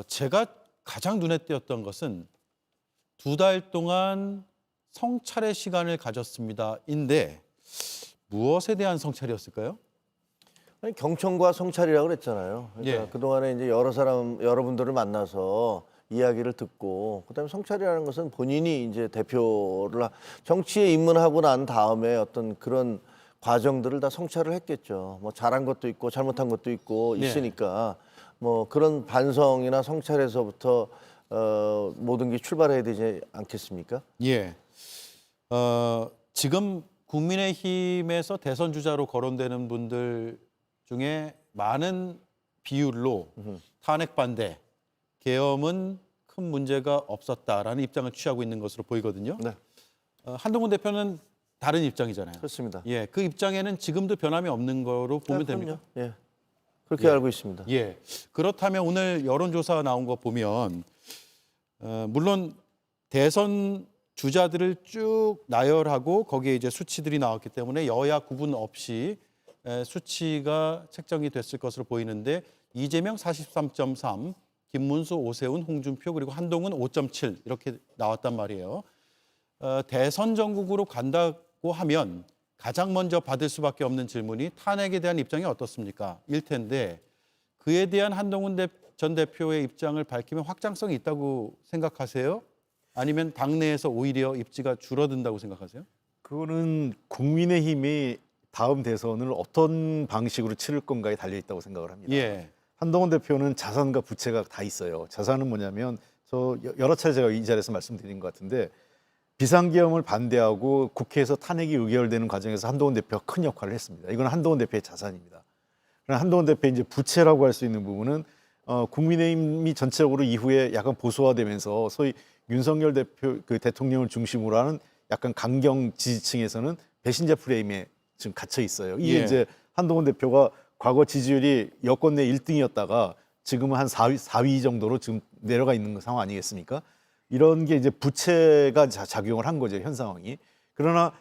제가 가장 눈에 띄었던 것은 2달 동안 성찰의 시간을 가졌습니다인데 무엇에 대한 성찰이었을까요? 아니, 경청과 성찰이라고 그랬잖아요. 그러니까 예. 그동안에 이제 여러분들을 만나서 이야기를 듣고 그다음에 성찰이라는 것은 본인이 이제 대표를 정치에 입문하고 난 다음에 어떤 그런 과정들을 다 성찰을 했겠죠. 뭐 잘한 것도 있고 잘못한 것도 있고 있으니까 뭐 그런 반성이나 성찰에서부터 모든 게 출발해야 되지 않겠습니까? 예. 지금 국민의힘에서 대선 주자로 거론되는 분들 중에 많은 비율로 탄핵 반대, 계엄은 큰 문제가 없었다라는 입장을 취하고 있는 것으로 보이거든요. 네. 한동훈 대표는 다른 입장이잖아요. 그렇습니다. 예, 그 입장에는 지금도 변함이 없는 거로 보면 됩니다. 예. 그렇게 알고 있습니다. 예. 그렇다면 오늘 여론조사 나온 거 보면 물론 대선 주자들을 쭉 나열하고 거기에 이제 수치들이 나왔기 때문에 여야 구분 없이 수치가 책정이 됐을 것으로 보이는데 이재명 43.3, 김문수, 오세훈, 홍준표 그리고 한동훈 5.7 이렇게 나왔단 말이에요. 대선 전국으로 간다고 하면 가장 먼저 받을 수밖에 없는 질문이 탄핵에 대한 입장이 어떻습니까? 일 텐데 그에 대한 한동훈 전 대표의 입장을 밝히면 확장성이 있다고 생각하세요? 아니면 당내에서 오히려 입지가 줄어든다고 생각하세요? 그거는 국민의힘이 다음 대선을 어떤 방식으로 치를 건가에 달려 있다고 생각을 합니다. 예. 한동훈 대표는 자산과 부채가 다 있어요. 자산은 뭐냐면 저 여러 차례 제가 이 자리에서 말씀드린 것 같은데 비상계엄을 반대하고 국회에서 탄핵이 의결되는 과정에서 한동훈 대표가 큰 역할을 했습니다. 이건 한동훈 대표의 자산입니다. 그러나 한동훈 대표의 이제 부채라고 할 수 있는 부분은 국민의힘이 전체적으로 이후에 약간 보수화되면서 소위 윤석열 대표 그 대통령을 중심으로 하는 약간 강경 지지층에서는 배신자 프레임에 지금 갇혀 있어요. 이게 이제 한동훈 대표가 과거 지지율이 여권 내 1등이었다가 지금은 한 4위 정도로 지금 내려가 있는 상황 아니겠습니까? 이런 게 이제 부채가 작용을 한 거죠, 현 상황이. 그러나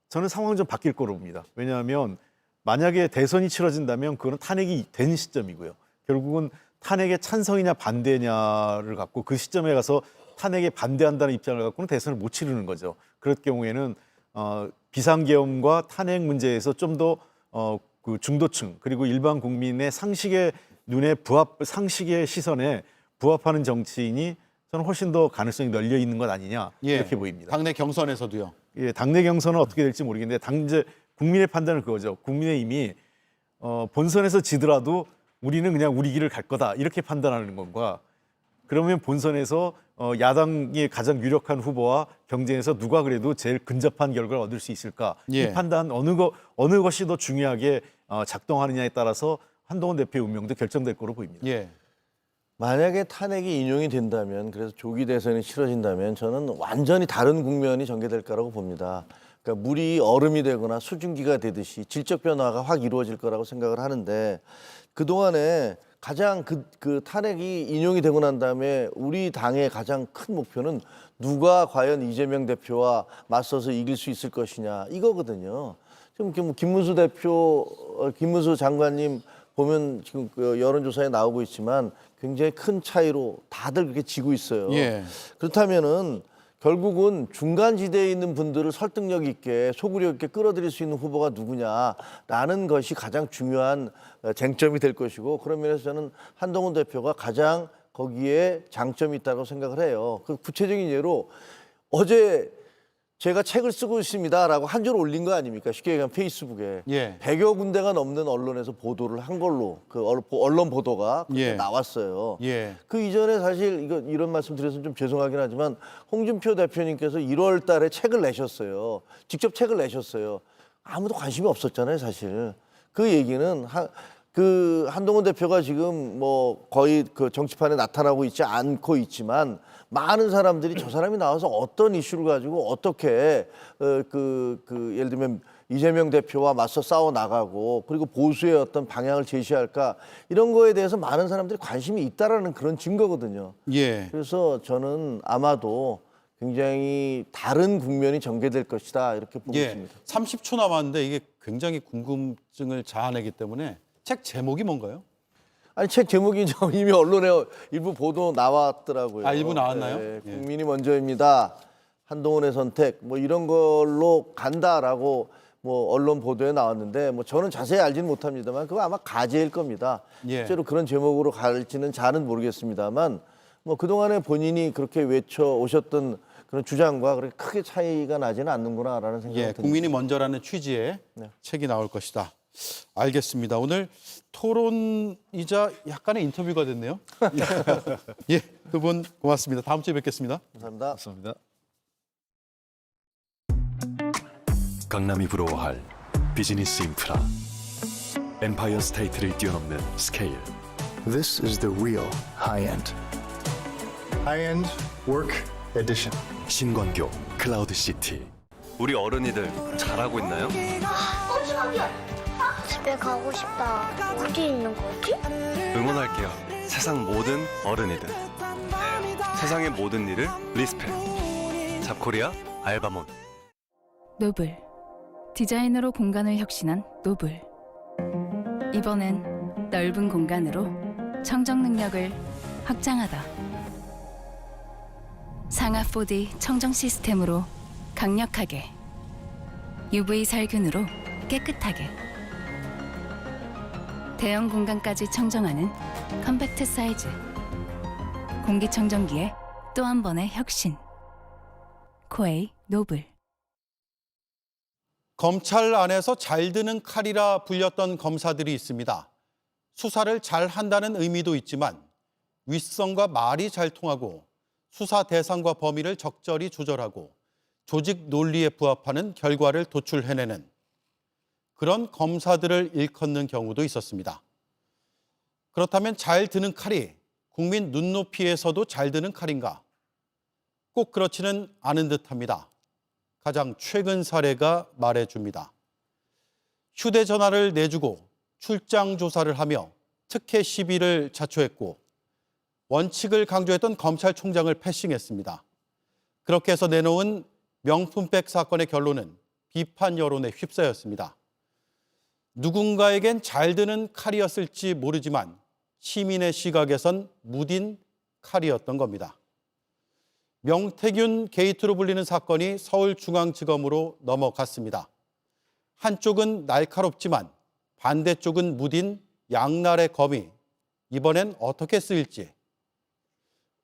저는 상황은 좀 바뀔 거로 봅니다. 왜냐하면 만약에 대선이 치러진다면 그거는 탄핵이 된 시점이고요. 결국은 탄핵의 찬성이냐 반대냐를 갖고 그 시점에 가서 탄핵에 반대한다는 입장을 갖고는 대선을 못 치르는 거죠. 그럴 경우에는 비상계엄과 탄핵 문제에서 좀 더 그 중도층 그리고 일반 국민의 상식의 상식의 시선에 부합하는 정치인이 저는 훨씬 더 가능성이 널려 있는 것 아니냐 이렇게 보입니다. 당내 경선에서도요. 예, 당내 경선은 어떻게 될지 모르겠는데 이제 국민의 판단은 그거죠. 국민의힘이 본선에서 지더라도 우리는 그냥 우리 길을 갈 거다 이렇게 판단하는 건가? 그러면 본선에서 야당의 가장 유력한 후보와 경쟁해서 누가 그래도 제일 근접한 결과를 얻을 수 있을까? 예. 이 판단 어느 것이 더 중요하게 작동하느냐에 따라서 한동훈 대표의 운명도 결정될 거로 보입니다. 예. 만약에 탄핵이 인용이 된다면, 그래서 조기 대선이 치러진다면 저는 완전히 다른 국면이 전개될 거라고 봅니다. 그러니까 물이 얼음이 되거나 수증기가 되듯이 질적 변화가 확 이루어질 거라고 생각을 하는데, 그동안에 가장 그 탄핵이 인용이 되고 난 다음에 우리 당의 가장 큰 목표는 누가 과연 이재명 대표와 맞서서 이길 수 있을 것이냐 이거거든요. 지금 김문수 장관님 보면 지금 그 여론조사에 나오고 있지만 굉장히 큰 차이로 다들 그렇게 지고 있어요. 예. 그렇다면은 결국은 중간 지대에 있는 분들을 설득력 있게 소구력 있게 끌어들일 수 있는 후보가 누구냐라는 것이 가장 중요한 쟁점이 될 것이고, 그런 면에서 저는 한동훈 대표가 가장 거기에 장점이 있다고 생각을 해요. 그 구체적인 예로 어제 제가 책을 쓰고 있습니다라고 한 줄 올린 거 아닙니까? 쉽게 얘기하면 페이스북에. 예. 100여 군데가 넘는 언론에서 보도를 한 걸로 그 언론 보도가 그렇게 예. 나왔어요. 예. 그 이전에 사실 이런 말씀 드려서 좀 죄송하긴 하지만 홍준표 대표님께서 1월 달에 책을 내셨어요. 직접 책을 내셨어요. 아무도 관심이 없었잖아요, 사실. 그 얘기는 그 한동훈 대표가 지금 뭐 거의 그 정치판에 나타나고 있지 않고 있지만 많은 사람들이 저 사람이 나와서 어떤 이슈를 가지고 어떻게 예를 들면 이재명 대표와 맞서 싸워 나가고 그리고 보수의 어떤 방향을 제시할까 이런 거에 대해서 많은 사람들이 관심이 있다라는 그런 증거거든요. 예. 그래서 저는 아마도 굉장히 다른 국면이 전개될 것이다 이렇게 보고 예. 있습니다. 30초 남았는데 이게 굉장히 궁금증을 자아내기 때문에 책 제목이 뭔가요? 아니 책 제목이 이미 언론에 일부 보도 나왔더라고요. 아, 일부 나왔나요? 네, 예. 국민이 먼저입니다. 한동훈의 선택 뭐 이런 걸로 간다라고 뭐 언론 보도에 나왔는데 뭐 저는 자세히 알지는 못합니다만 그거 아마 가제일 겁니다. 예. 실제로 그런 제목으로 갈지는 잘은 모르겠습니다만 뭐 그동안에 본인이 그렇게 외쳐 오셨던 그런 주장과 그렇게 크게 차이가 나지는 않는구나라는 생각이 예, 듭니다. 국민이 먼저라는 취지의 네. 책이 나올 것이다. 알겠습니다. 오늘 토론이자 약간의 인터뷰가 됐네요. 예, 두 분 고맙습니다. 다음 주에 뵙겠습니다. 감사합니다. 감사합니다. 강남이 부러워할 비즈니스 인프라, 엠파이어 스테이트를 뛰어넘는 스케일. This is the real high-end. High-end work edition. 신광교 클라우드 시티. 우리 어른이들 잘하고 있나요? 집에 가고 싶다. 어디 있는 거지? 응원할게요. 세상 모든 어른이들. 세상의 모든 일을 리스펙. 잡코리아 알바몬. 노블. 디자인으로 공간을 혁신한 노블. 이번엔 넓은 공간으로 청정 능력을 확장하다. 상하 4D 청정 시스템으로 강력하게, UV 살균으로 깨끗하게, 대형 공간까지 청정하는 컴팩트 사이즈. 공기청정기에 또 한 번의 혁신. 코에이 노블. 검찰 안에서 잘 드는 칼이라 불렸던 검사들이 있습니다. 수사를 잘 한다는 의미도 있지만 윗선과 말이 잘 통하고 수사 대상과 범위를 적절히 조절하고 조직 논리에 부합하는 결과를 도출해내는 그런 검사들을 일컫는 경우도 있었습니다. 그렇다면 잘 드는 칼이 국민 눈높이에서도 잘 드는 칼인가? 꼭 그렇지는 않은 듯합니다. 가장 최근 사례가 말해줍니다. 휴대전화를 내주고 출장 조사를 하며 특혜 시비를 자초했고 원칙을 강조했던 검찰총장을 패싱했습니다. 그렇게 해서 내놓은 명품백 사건의 결론은 비판 여론에 휩싸였습니다. 누군가에겐 잘 드는 칼이었을지 모르지만 시민의 시각에선 무딘 칼이었던 겁니다. 명태균 게이트로 불리는 사건이 서울중앙지검으로 넘어갔습니다. 한쪽은 날카롭지만 반대쪽은 무딘 양날의 검이 이번엔 어떻게 쓰일지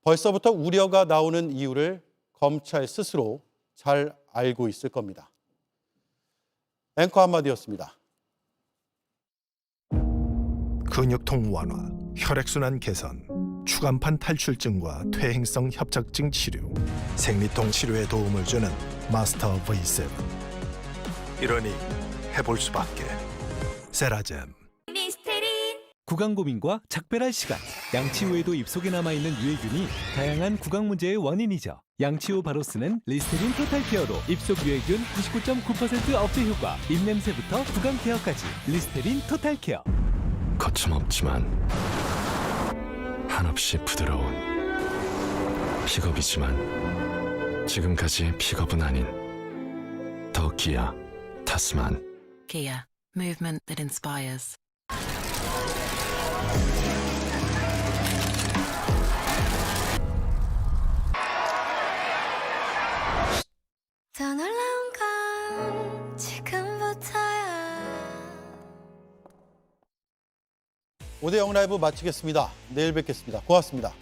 벌써부터 우려가 나오는 이유를 검찰 스스로 잘 알고 있을 겁니다. 앵커 한마디였습니다. 근육통 완화, 혈액순환 개선, 추간판 탈출증과 퇴행성 협착증 치료, 생리통 치료에 도움을 주는 마스터 V7. 이러니 해볼 수밖에. 세라젬. 구강 고민과 작별할 시간. 양치 후에도 입속에 남아있는 유해균이 다양한 구강 문제의 원인이죠. 양치 후 바로 쓰는 리스테린 토탈 케어로 입속 유해균 99.9% 억제 효과, 입냄새부터 구강 케어까지 리스테린 토탈 케어. 거침없지만 한없이 부드러운 픽업이지만 지금까지 픽업은 아닌 더 기아 타스만. Kia, movement that inspires. 더 놀라운 건 지금부터야. 5대0 라이브 마치겠습니다. 내일 뵙겠습니다. 고맙습니다.